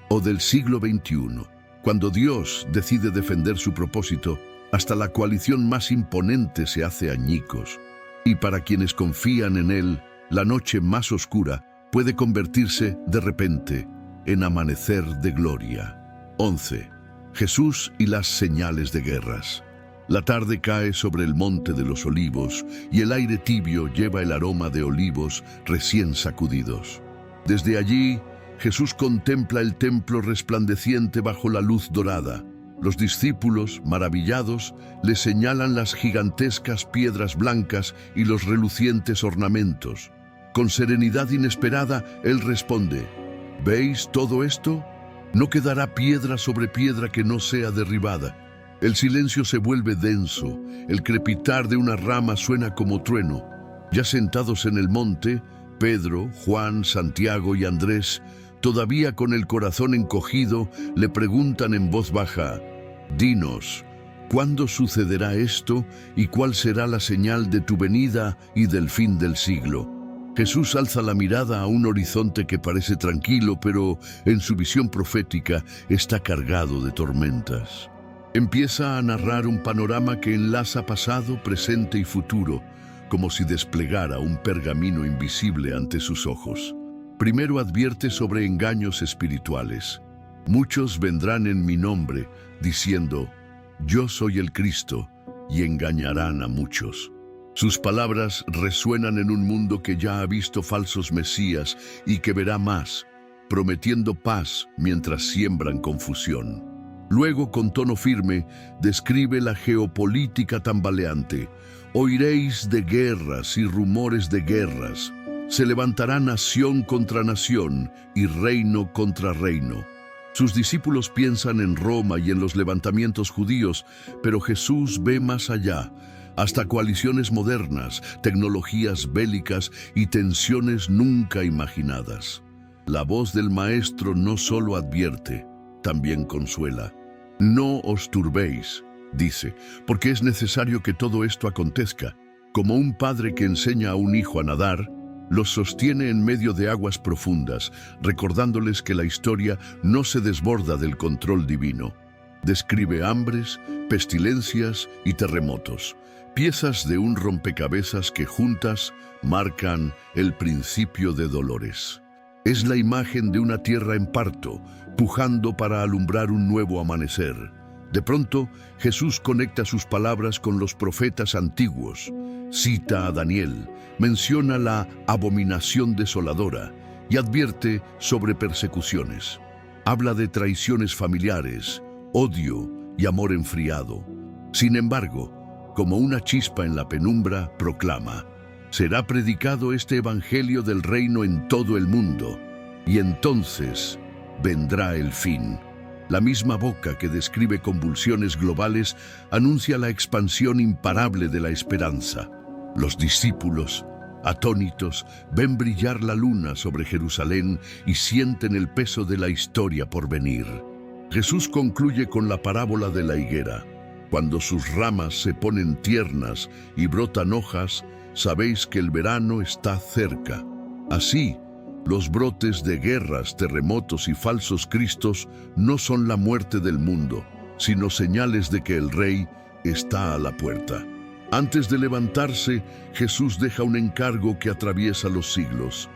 o del siglo XXI. Cuando Dios decide defender su propósito, hasta la coalición más imponente se hace añicos. Y para quienes confían en Él, la noche más oscura puede convertirse de repente en amanecer de gloria. 11. Jesús y las señales de guerras. La tarde cae sobre el monte de los Olivos y el aire tibio lleva el aroma de olivos recién sacudidos. Desde allí, Jesús contempla el templo resplandeciente bajo la luz dorada. Los discípulos, maravillados, le señalan las gigantescas piedras blancas y los relucientes ornamentos. Con serenidad inesperada, él responde: ¿veis todo esto? No quedará piedra sobre piedra que no sea derribada. El silencio se vuelve denso, el crepitar de una rama suena como trueno. Ya sentados en el monte, Pedro, Juan, Santiago y Andrés, todavía con el corazón encogido, le preguntan en voz baja: «Dinos, ¿cuándo sucederá esto y cuál será la señal de tu venida y del fin del siglo?» Jesús alza la mirada a un horizonte que parece tranquilo, pero en su visión profética está cargado de tormentas. Empieza a narrar un panorama que enlaza pasado, presente y futuro, como si desplegara un pergamino invisible ante sus ojos. Primero advierte sobre engaños espirituales. Muchos vendrán en mi nombre, diciendo: «Yo soy el Cristo», y engañarán a muchos. Sus palabras resuenan en un mundo que ya ha visto falsos mesías y que verá más, prometiendo paz mientras siembran confusión. Luego, con tono firme, describe la geopolítica tambaleante. Oiréis de guerras y rumores de guerras. Se levantará nación contra nación y reino contra reino. Sus discípulos piensan en Roma y en los levantamientos judíos, pero Jesús ve más allá, hasta coaliciones modernas, tecnologías bélicas y tensiones nunca imaginadas. La voz del Maestro no solo advierte, también consuela. «No os turbéis», dice, «porque es necesario que todo esto acontezca. Como un padre que enseña a un hijo a nadar, los sostiene en medio de aguas profundas, recordándoles que la historia no se desborda del control divino». Describe hambres, pestilencias y terremotos, piezas de un rompecabezas que juntas marcan el principio de dolores. Es la imagen de una tierra en parto, pujando para alumbrar un nuevo amanecer. De pronto, Jesús conecta sus palabras con los profetas antiguos. Cita a Daniel, menciona la abominación desoladora y advierte sobre persecuciones. Habla de traiciones familiares, odio y amor enfriado. Sin embargo, como una chispa en la penumbra, proclama: «Será predicado este evangelio del reino en todo el mundo, y entonces vendrá el fin». La misma boca que describe convulsiones globales anuncia la expansión imparable de la esperanza. Los discípulos, atónitos, ven brillar la luna sobre Jerusalén y sienten el peso de la historia por venir. Jesús concluye con la parábola de la higuera. Cuando sus ramas se ponen tiernas y brotan hojas, sabéis que el verano está cerca. Así, los brotes de guerras, terremotos y falsos cristos no son la muerte del mundo, sino señales de que el Rey está a la puerta. Antes de levantarse, Jesús deja un encargo que atraviesa los siglos.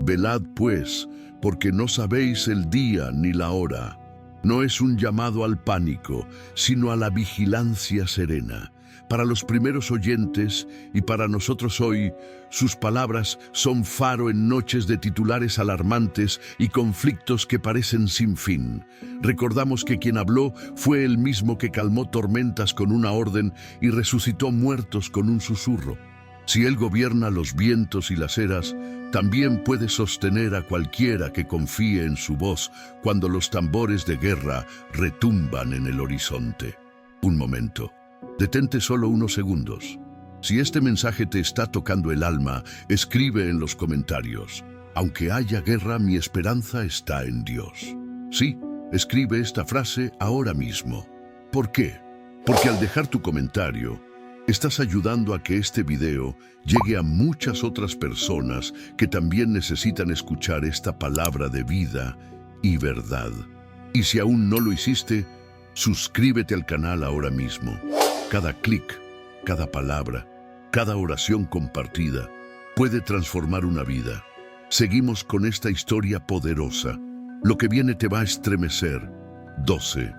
«Velad, pues, porque no sabéis el día ni la hora». No es un llamado al pánico, sino a la vigilancia serena. Para los primeros oyentes y para nosotros hoy, sus palabras son faro en noches de titulares alarmantes y conflictos que parecen sin fin. Recordamos que quien habló fue el mismo que calmó tormentas con una orden y resucitó muertos con un susurro. Si Él gobierna los vientos y las eras, también puede sostener a cualquiera que confíe en su voz cuando los tambores de guerra retumban en el horizonte. Un momento. Detente solo unos segundos. Si este mensaje te está tocando el alma, escribe en los comentarios: «Aunque haya guerra, mi esperanza está en Dios». Sí, escribe esta frase ahora mismo. ¿Por qué? Porque al dejar tu comentario, estás ayudando a que este video llegue a muchas otras personas que también necesitan escuchar esta palabra de vida y verdad. Y si aún no lo hiciste, suscríbete al canal ahora mismo. Cada clic, cada palabra, cada oración compartida puede transformar una vida. Seguimos con esta historia poderosa. Lo que viene te va a estremecer. 12.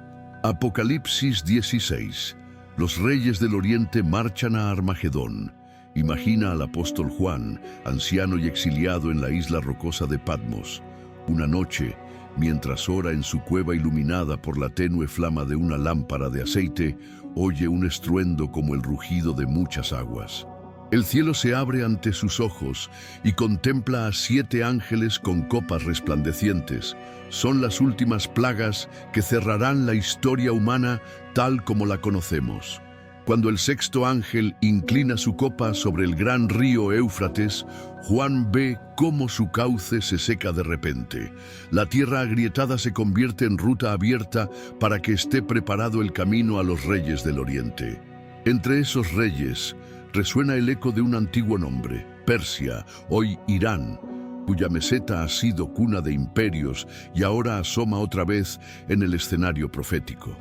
Apocalipsis 16. Los reyes del oriente marchan a Armagedón. Imagina al apóstol Juan, anciano y exiliado en la isla rocosa de Patmos. Una noche, Mientras ora en su cueva iluminada por la tenue flama de una lámpara de aceite, oye un estruendo como el rugido de muchas aguas. El cielo se abre ante sus ojos y contempla a 7 ángeles con copas resplandecientes. Son las últimas plagas que cerrarán la historia humana tal como la conocemos. Cuando el 6.º ángel inclina su copa sobre el gran río Éufrates, Juan ve cómo su cauce se seca de repente. La tierra agrietada se convierte en ruta abierta para que esté preparado el camino a los reyes del oriente. Entre esos reyes resuena el eco de un antiguo nombre, Persia, hoy Irán, cuya meseta ha sido cuna de imperios y ahora asoma otra vez en el escenario profético.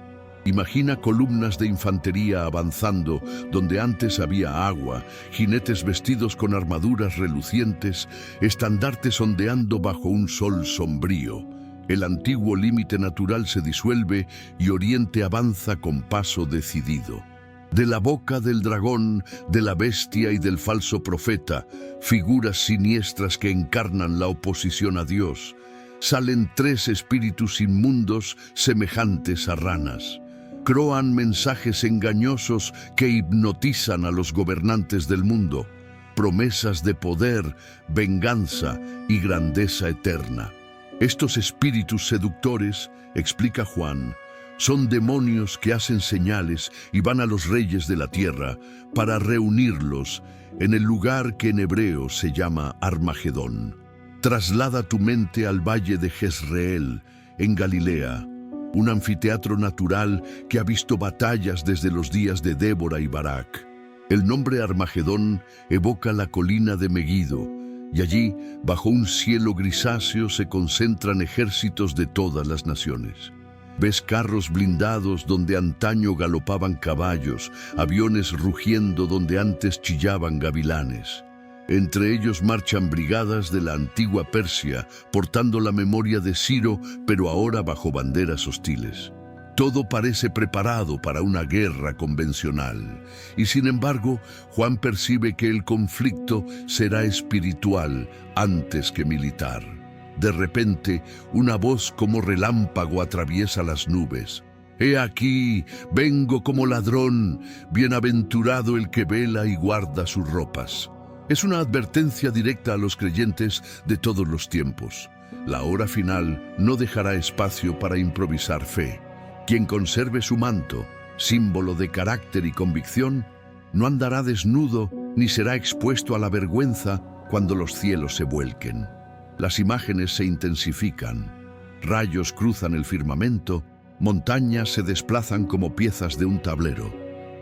Imagina columnas de infantería avanzando donde antes había agua, jinetes vestidos con armaduras relucientes, estandartes ondeando bajo un sol sombrío. El antiguo límite natural se disuelve y Oriente avanza con paso decidido. De la boca del dragón, de la bestia y del falso profeta, figuras siniestras que encarnan la oposición a Dios, salen 3 espíritus inmundos semejantes a ranas. Croan mensajes engañosos que hipnotizan a los gobernantes del mundo, promesas de poder, venganza y grandeza eterna. Estos espíritus seductores, explica Juan, son demonios que hacen señales y van a los reyes de la tierra para reunirlos en el lugar que en hebreo se llama Armagedón. Traslada tu mente al valle de Jezreel, en Galilea, un anfiteatro natural que ha visto batallas desde los días de Débora y Barak. El nombre Armagedón evoca la colina de Megido, y allí, bajo un cielo grisáceo, se concentran ejércitos de todas las naciones. Ves carros blindados donde antaño galopaban caballos, aviones rugiendo donde antes chillaban gavilanes. Entre ellos marchan brigadas de la antigua Persia, portando la memoria de Ciro, pero ahora bajo banderas hostiles. Todo parece preparado para una guerra convencional, y sin embargo, Juan percibe que el conflicto será espiritual antes que militar. De repente, una voz como relámpago atraviesa las nubes. «He aquí, vengo como ladrón, bienaventurado el que vela y guarda sus ropas». Es una advertencia directa a los creyentes de todos los tiempos. La hora final no dejará espacio para improvisar fe. Quien conserve su manto, símbolo de carácter y convicción, no andará desnudo ni será expuesto a la vergüenza cuando los cielos se vuelquen. Las imágenes se intensifican. Rayos cruzan el firmamento, montañas se desplazan como piezas de un tablero.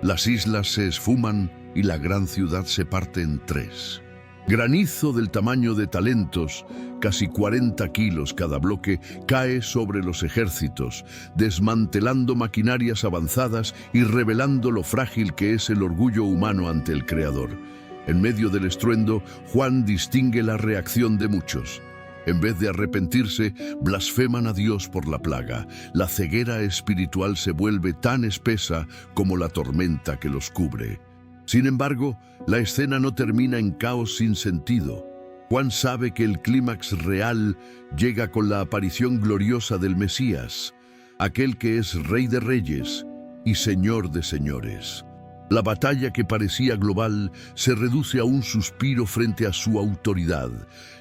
Las islas se esfuman y la gran ciudad se parte en 3. Granizo del tamaño de talentos, casi 40 kilos cada bloque, cae sobre los ejércitos, desmantelando maquinarias avanzadas y revelando lo frágil que es el orgullo humano ante el Creador. En medio del estruendo, Juan distingue la reacción de muchos. En vez de arrepentirse, blasfeman a Dios por la plaga. La ceguera espiritual se vuelve tan espesa como la tormenta que los cubre. Sin embargo, la escena no termina en caos sin sentido. Juan sabe que el clímax real llega con la aparición gloriosa del Mesías, aquel que es Rey de Reyes y Señor de Señores. La batalla que parecía global se reduce a un suspiro frente a su autoridad.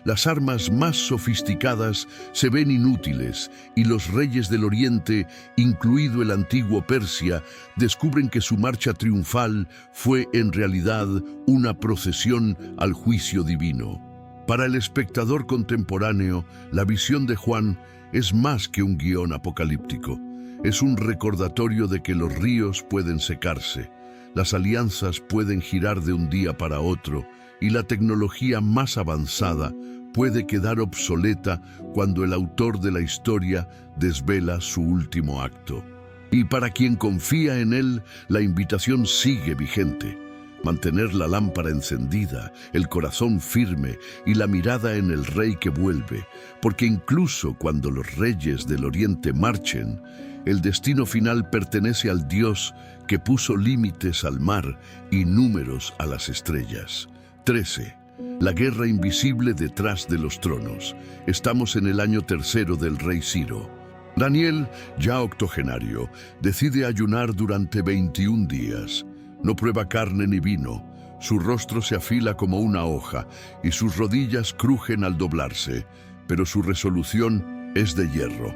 Las armas más sofisticadas se ven inútiles y los reyes del Oriente, incluido el antiguo Persia, descubren que su marcha triunfal fue en realidad una procesión al juicio divino. Para el espectador contemporáneo, la visión de Juan es más que un guión apocalíptico. Es un recordatorio de que los ríos pueden secarse. Las alianzas pueden girar de un día para otro y la tecnología más avanzada puede quedar obsoleta cuando el autor de la historia desvela su último acto. Y para quien confía en él, la invitación sigue vigente. Mantener la lámpara encendida, el corazón firme y la mirada en el Rey que vuelve, porque incluso cuando los reyes del Oriente marchen, el destino final pertenece al Dios que puso límites al mar y números a las estrellas. 13. La guerra invisible detrás de los tronos. Estamos en el año tercero del rey Ciro. Daniel, ya octogenario, decide ayunar durante 21 días. No prueba carne ni vino. Su rostro se afila como una hoja y sus rodillas crujen al doblarse, pero su resolución es de hierro.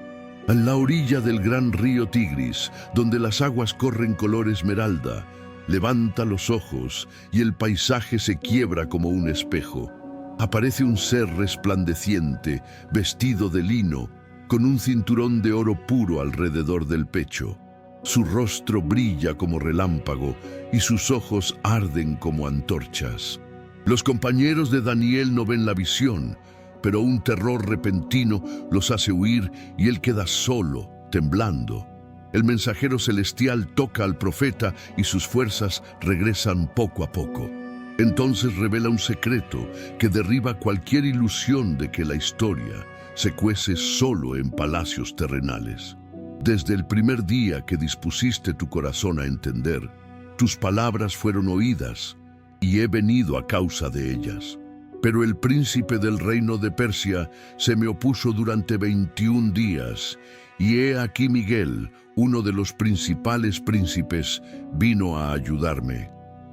En la orilla del gran río Tigris, donde las aguas corren color esmeralda, levanta los ojos y el paisaje se quiebra como un espejo. Aparece un ser resplandeciente, vestido de lino, con un cinturón de oro puro alrededor del pecho. Su rostro brilla como relámpago y sus ojos arden como antorchas. Los compañeros de Daniel no ven la visión, pero un terror repentino los hace huir y él queda solo, temblando. El mensajero celestial toca al profeta y sus fuerzas regresan poco a poco. Entonces revela un secreto que derriba cualquier ilusión de que la historia se cuece solo en palacios terrenales. Desde el primer día que dispusiste tu corazón a entender, tus palabras fueron oídas y he venido a causa de ellas. Pero el príncipe del reino de Persia se me opuso durante 21 días, y he aquí Miguel, uno de los principales príncipes, vino a ayudarme.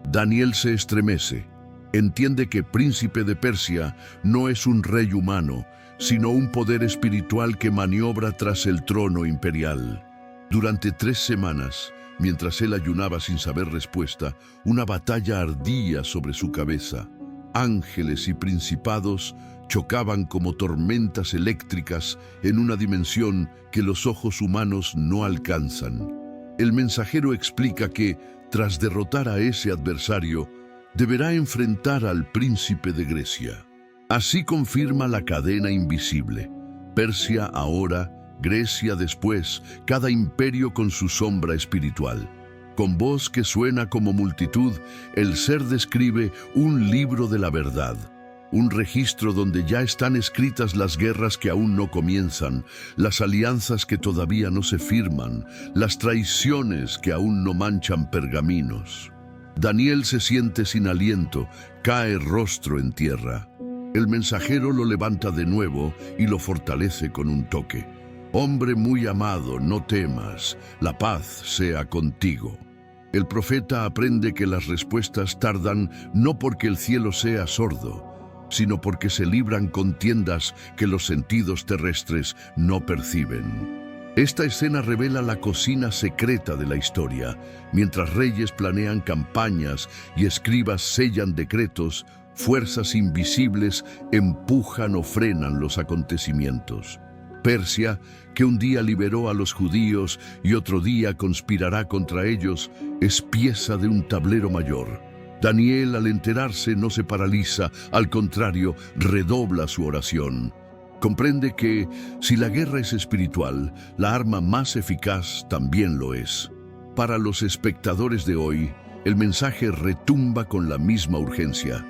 Daniel se estremece. Entiende que príncipe de Persia no es un rey humano, sino un poder espiritual que maniobra tras el trono imperial. Durante 3 semanas, mientras él ayunaba sin saber respuesta, una batalla ardía sobre su cabeza. Ángeles y principados chocaban como tormentas eléctricas en una dimensión que los ojos humanos no alcanzan. El mensajero explica que, tras derrotar a ese adversario, deberá enfrentar al príncipe de Grecia. Así confirma la cadena invisible. Persia ahora, Grecia después, cada imperio con su sombra espiritual. Con voz que suena como multitud, el ser describe un libro de la verdad, un registro donde ya están escritas las guerras que aún no comienzan, las alianzas que todavía no se firman, las traiciones que aún no manchan pergaminos. Daniel se siente sin aliento, cae rostro en tierra. El mensajero lo levanta de nuevo y lo fortalece con un toque. Hombre muy amado, no temas, la paz sea contigo. El profeta aprende que las respuestas tardan no porque el cielo sea sordo, sino porque se libran contiendas que los sentidos terrestres no perciben. Esta escena revela la cocina secreta de la historia. Mientras reyes planean campañas y escribas sellan decretos, fuerzas invisibles empujan o frenan los acontecimientos. Persia, que un día liberó a los judíos y otro día conspirará contra ellos, es pieza de un tablero mayor. Daniel, al enterarse, no se paraliza, al contrario, redobla su oración. Comprende que, si la guerra es espiritual, la arma más eficaz también lo es. Para los espectadores de hoy, el mensaje retumba con la misma urgencia.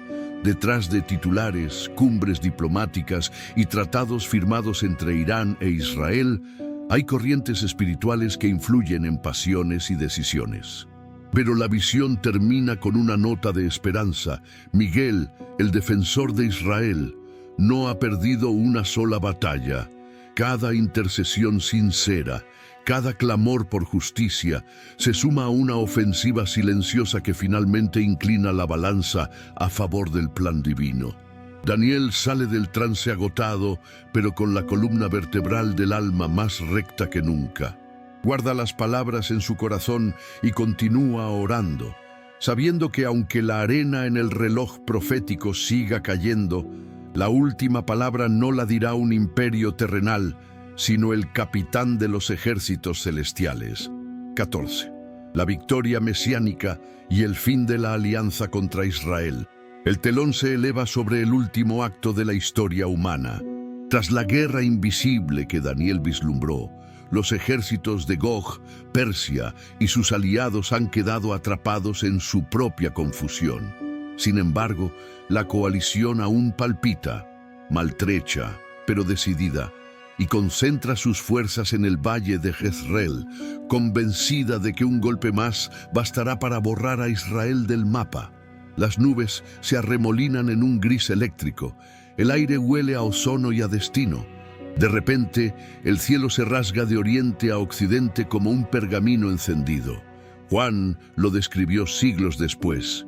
Detrás de titulares, cumbres diplomáticas y tratados firmados entre Irán e Israel, hay corrientes espirituales que influyen en pasiones y decisiones. Pero la visión termina con una nota de esperanza. Miguel, el defensor de Israel, no ha perdido una sola batalla. Cada intercesión sincera, cada clamor por justicia, se suma a una ofensiva silenciosa que finalmente inclina la balanza a favor del plan divino. Daniel sale del trance agotado, pero con la columna vertebral del alma más recta que nunca. Guarda las palabras en su corazón y continúa orando, sabiendo que aunque la arena en el reloj profético siga cayendo, la última palabra no la dirá un imperio terrenal, sino el capitán de los ejércitos celestiales. 14. La victoria mesiánica y el fin de la alianza contra Israel. El telón se eleva sobre el último acto de la historia humana. Tras la guerra invisible que Daniel vislumbró, los ejércitos de Gog, Persia y sus aliados han quedado atrapados en su propia confusión. Sin embargo, la coalición aún palpita, maltrecha, pero decidida, y concentra sus fuerzas en el valle de Jezreel, convencida de que un golpe más bastará para borrar a Israel del mapa. Las nubes se arremolinan en un gris eléctrico. El aire huele a ozono y a destino. De repente, el cielo se rasga de oriente a occidente como un pergamino encendido. Juan lo describió siglos después.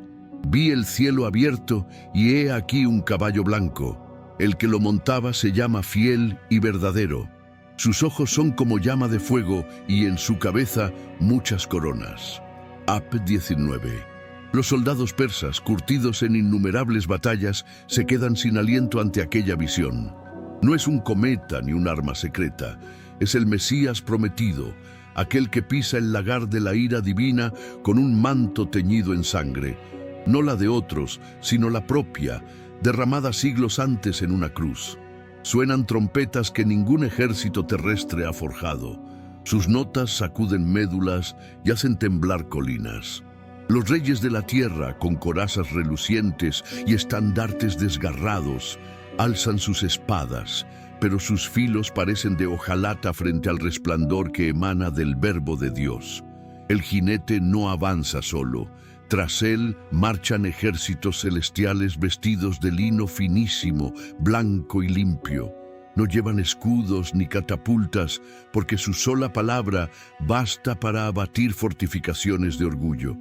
Vi el cielo abierto y he aquí un caballo blanco. El que lo montaba se llama Fiel y Verdadero. Sus ojos son como llama de fuego y en su cabeza muchas coronas. Ap 19. Los soldados persas, curtidos en innumerables batallas, se quedan sin aliento ante aquella visión. No es un cometa ni un arma secreta, es el Mesías prometido, aquel que pisa el lagar de la ira divina con un manto teñido en sangre, no la de otros, sino la propia, derramada siglos antes en una cruz. Suenan trompetas que ningún ejército terrestre ha forjado. Sus notas sacuden médulas y hacen temblar colinas. Los reyes de la tierra, con corazas relucientes y estandartes desgarrados, alzan sus espadas, pero sus filos parecen de hojalata frente al resplandor que emana del Verbo de Dios. El jinete no avanza solo. Tras él marchan ejércitos celestiales vestidos de lino finísimo, blanco y limpio. No llevan escudos ni catapultas, porque su sola palabra basta para abatir fortificaciones de orgullo.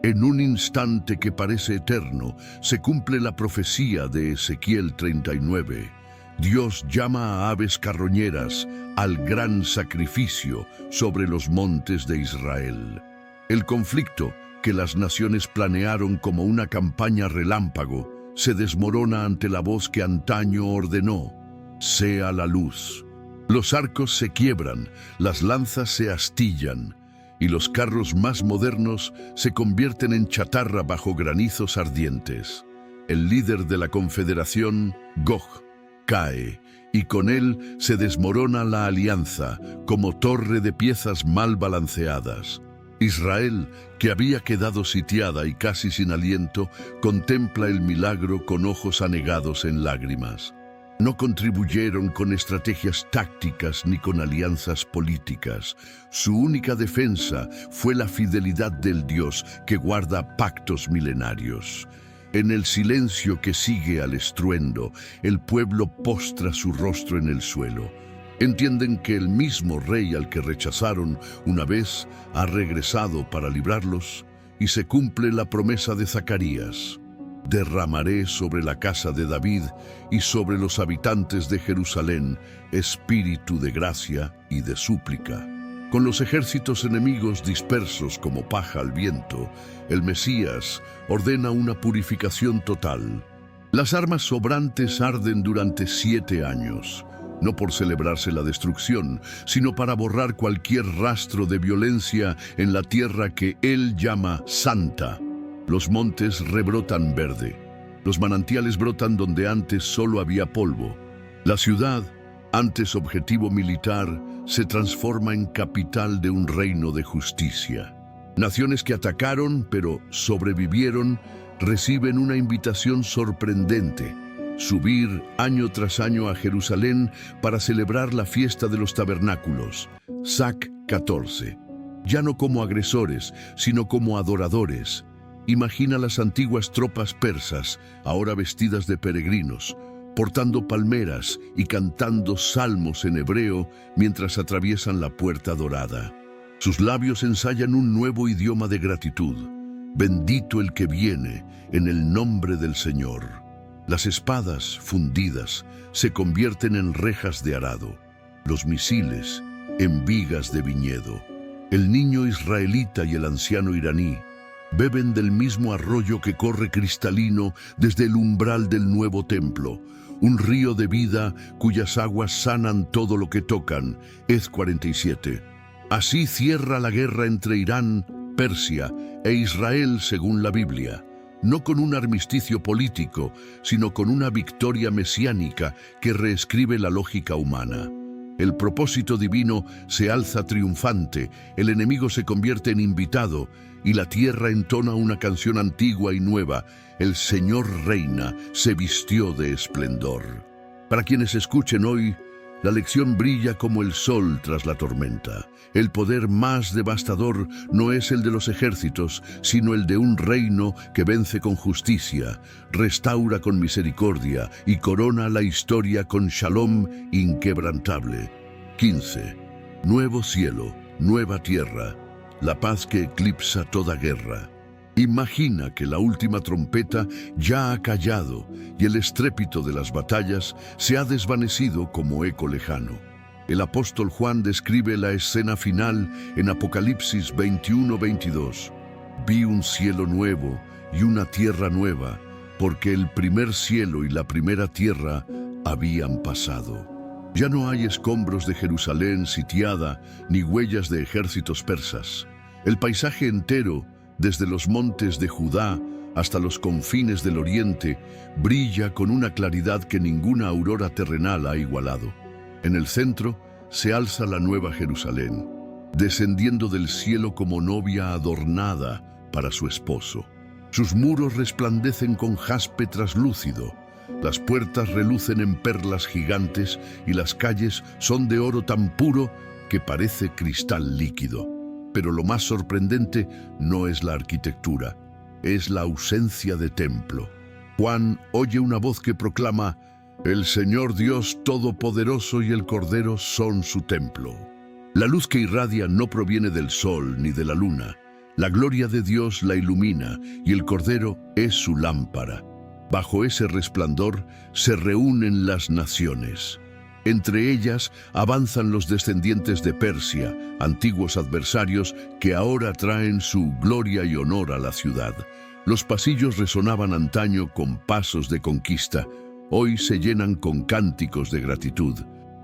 En un instante que parece eterno, se cumple la profecía de Ezequiel 39. Dios llama a aves carroñeras al gran sacrificio sobre los montes de Israel. El conflicto, que las naciones planearon como una campaña relámpago, se desmorona ante la voz que antaño ordenó: sea la luz. Los arcos se quiebran, las lanzas se astillan, y los carros más modernos se convierten en chatarra bajo granizos ardientes. El líder de la confederación, Gog, cae, y con él se desmorona la alianza como torre de piezas mal balanceadas. Israel, que había quedado sitiada y casi sin aliento, contempla el milagro con ojos anegados en lágrimas. No contribuyeron con estrategias tácticas ni con alianzas políticas. Su única defensa fue la fidelidad del Dios que guarda pactos milenarios. En el silencio que sigue al estruendo, el pueblo postra su rostro en el suelo. Entienden que el mismo rey al que rechazaron una vez ha regresado para librarlos, y se cumple la promesa de Zacarías: derramaré sobre la casa de David y sobre los habitantes de Jerusalén espíritu de gracia y de súplica. Con los ejércitos enemigos dispersos como paja al viento, el Mesías ordena una purificación total. Las armas sobrantes arden durante 7 años. No por celebrarse la destrucción, sino para borrar cualquier rastro de violencia en la tierra que él llama santa. Los montes rebrotan verde. Los manantiales brotan donde antes solo había polvo. La ciudad, antes objetivo militar, se transforma en capital de un reino de justicia. Naciones que atacaron, pero sobrevivieron, reciben una invitación sorprendente: subir año tras año a Jerusalén para celebrar la fiesta de los tabernáculos. Sac 14. Ya no como agresores, sino como adoradores. Imagina las antiguas tropas persas, ahora vestidas de peregrinos, portando palmeras y cantando salmos en hebreo mientras atraviesan la puerta dorada. Sus labios ensayan un nuevo idioma de gratitud: bendito el que viene en el nombre del Señor. Las espadas, fundidas, se convierten en rejas de arado, los misiles en vigas de viñedo. El niño israelita y el anciano iraní beben del mismo arroyo que corre cristalino desde el umbral del nuevo templo, un río de vida cuyas aguas sanan todo lo que tocan. Ez 47. Así cierra la guerra entre Irán, Persia e Israel según la Biblia. No con un armisticio político, sino con una victoria mesiánica que reescribe la lógica humana. El propósito divino se alza triunfante, el enemigo se convierte en invitado, y la tierra entona una canción antigua y nueva: el Señor reina, se vistió de esplendor. Para quienes escuchen hoy, La lección brilla como el sol tras la tormenta. El poder más devastador no es el de los ejércitos, sino el de un reino que vence con justicia, restaura con misericordia y corona la historia con shalom inquebrantable. 15. Nuevo cielo, nueva tierra, la paz que eclipsa toda guerra. Imagina que la última trompeta ya ha callado y el estrépito de las batallas se ha desvanecido como eco lejano. El apóstol Juan describe la escena final en Apocalipsis 21-22. Vi un cielo nuevo y una tierra nueva, porque el primer cielo y la primera tierra habían pasado. Ya no hay escombros de Jerusalén sitiada ni huellas de ejércitos persas. El paisaje entero, desde los montes de Judá hasta los confines del oriente, brilla con una claridad que ninguna aurora terrenal ha igualado. En el centro se alza la nueva Jerusalén, descendiendo del cielo como novia adornada para su esposo. Sus muros resplandecen con jaspe traslúcido, las puertas relucen en perlas gigantes y las calles son de oro tan puro que parece cristal líquido. Pero lo más sorprendente no es la arquitectura, es la ausencia de templo. Juan oye una voz que proclama: «El Señor Dios Todopoderoso y el Cordero son su templo». La luz que irradia no proviene del sol ni de la luna. La gloria de Dios la ilumina y el Cordero es su lámpara. Bajo ese resplandor se reúnen las naciones. Entre ellas avanzan los descendientes de Persia, antiguos adversarios que ahora traen su gloria y honor a la ciudad. Los pasillos resonaban antaño con pasos de conquista, hoy se llenan con cánticos de gratitud.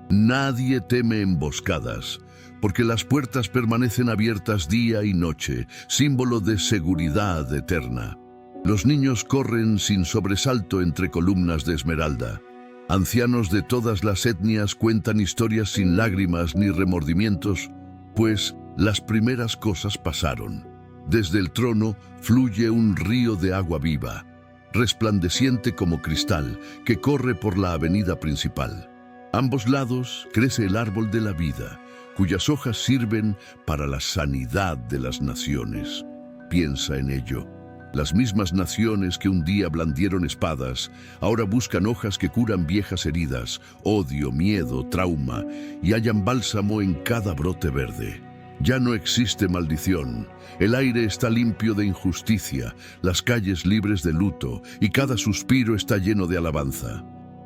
Nadie teme emboscadas, porque las puertas permanecen abiertas día y noche, símbolo de seguridad eterna. Los niños corren sin sobresalto entre columnas de esmeralda. Ancianos de todas las etnias cuentan historias sin lágrimas ni remordimientos, pues las primeras cosas pasaron. Desde el trono fluye un río de agua viva, resplandeciente como cristal, que corre por la avenida principal. A ambos lados crece el árbol de la vida, cuyas hojas sirven para la sanidad de las naciones. Piensa en ello. Las mismas naciones que un día blandieron espadas, ahora buscan hojas que curan viejas heridas, odio, miedo, trauma, y hallan bálsamo en cada brote verde. Ya no existe maldición, el aire está limpio de injusticia, las calles libres de luto, y cada suspiro está lleno de alabanza.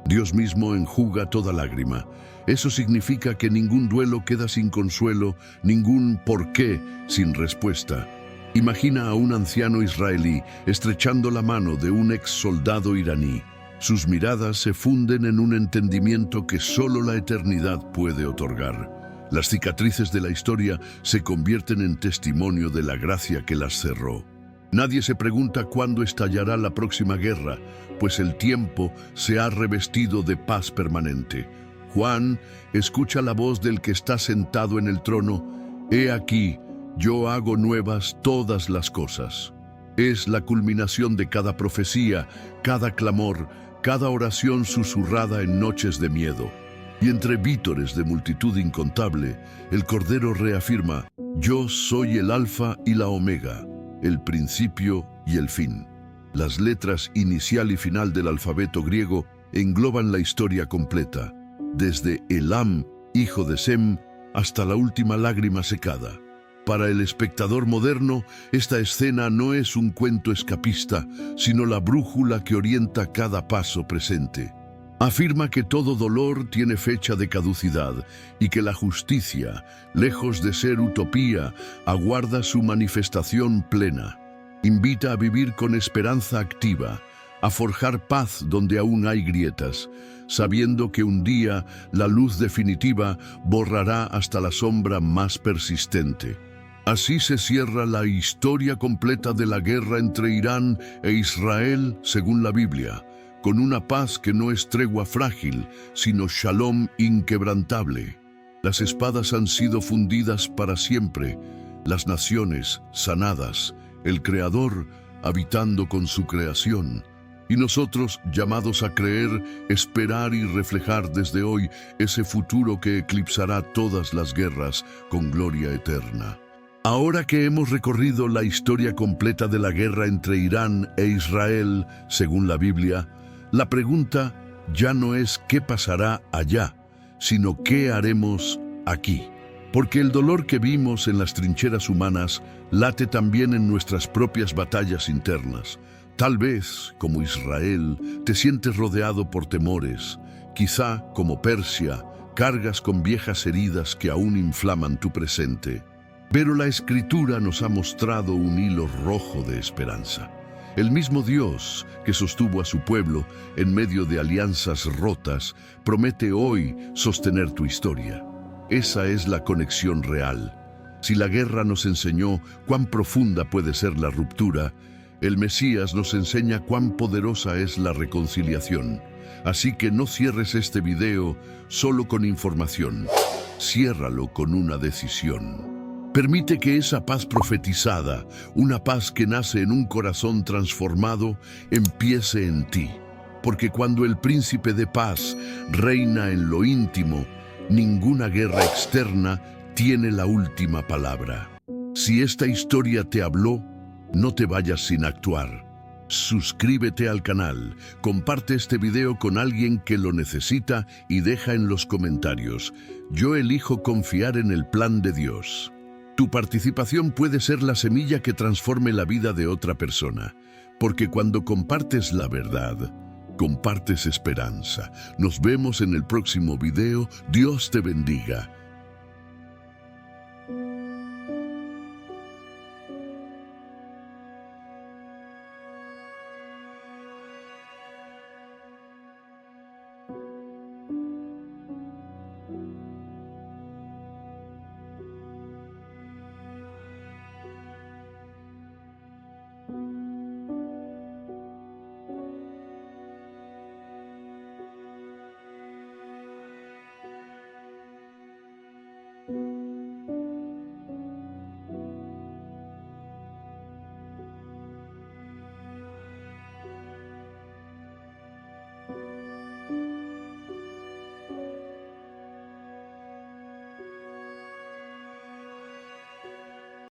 Dios mismo enjuga toda lágrima. Eso significa que ningún duelo queda sin consuelo, ningún por qué sin respuesta. Imagina a un anciano israelí estrechando la mano de un ex soldado iraní. Sus miradas se funden en un entendimiento que solo la eternidad puede otorgar. Las cicatrices de la historia se convierten en testimonio de la gracia que las cerró. Nadie se pregunta cuándo estallará la próxima guerra, pues el tiempo se ha revestido de paz permanente. Juan escucha la voz del que está sentado en el trono: «He aquí, yo hago nuevas todas las cosas». Es la culminación de cada profecía, cada clamor, cada oración susurrada en noches de miedo. Y entre vítores de multitud incontable, el Cordero reafirma: «Yo soy el Alfa y la Omega, el principio y el fin». Las letras inicial y final del alfabeto griego engloban la historia completa, desde Elam, hijo de Sem, hasta la última lágrima secada. Para el espectador moderno, esta escena no es un cuento escapista, sino la brújula que orienta cada paso presente. Afirma que todo dolor tiene fecha de caducidad y que la justicia, lejos de ser utopía, aguarda su manifestación plena. Invita a vivir con esperanza activa, a forjar paz donde aún hay grietas, sabiendo que un día la luz definitiva borrará hasta la sombra más persistente. Así se cierra la historia completa de la guerra entre Irán e Israel según la Biblia, con una paz que no es tregua frágil, sino shalom inquebrantable. Las espadas han sido fundidas para siempre, las naciones sanadas, el Creador habitando con su creación. Y nosotros, llamados a creer, esperar y reflejar desde hoy ese futuro que eclipsará todas las guerras con gloria eterna. Ahora que hemos recorrido la historia completa de la guerra entre Irán e Israel, según la Biblia, la pregunta ya no es qué pasará allá, sino qué haremos aquí. Porque el dolor que vimos en las trincheras humanas late también en nuestras propias batallas internas. Tal vez, como Israel, te sientes rodeado por temores. Quizá, como Persia, cargas con viejas heridas que aún inflaman tu presente. Pero la Escritura nos ha mostrado un hilo rojo de esperanza. El mismo Dios que sostuvo a su pueblo en medio de alianzas rotas, promete hoy sostener tu historia. Esa es la conexión real. Si la guerra nos enseñó cuán profunda puede ser la ruptura, el Mesías nos enseña cuán poderosa es la reconciliación. Así que no cierres este video solo con información. Ciérralo con una decisión. Permite que esa paz profetizada, una paz que nace en un corazón transformado, empiece en ti. Porque cuando el príncipe de paz reina en lo íntimo, ninguna guerra externa tiene la última palabra. Si esta historia te habló, no te vayas sin actuar. Suscríbete al canal, comparte este video con alguien que lo necesita y deja en los comentarios: yo elijo confiar en el plan de Dios. Tu participación puede ser la semilla que transforme la vida de otra persona, porque cuando compartes la verdad, compartes esperanza. Nos vemos en el próximo video. Dios te bendiga.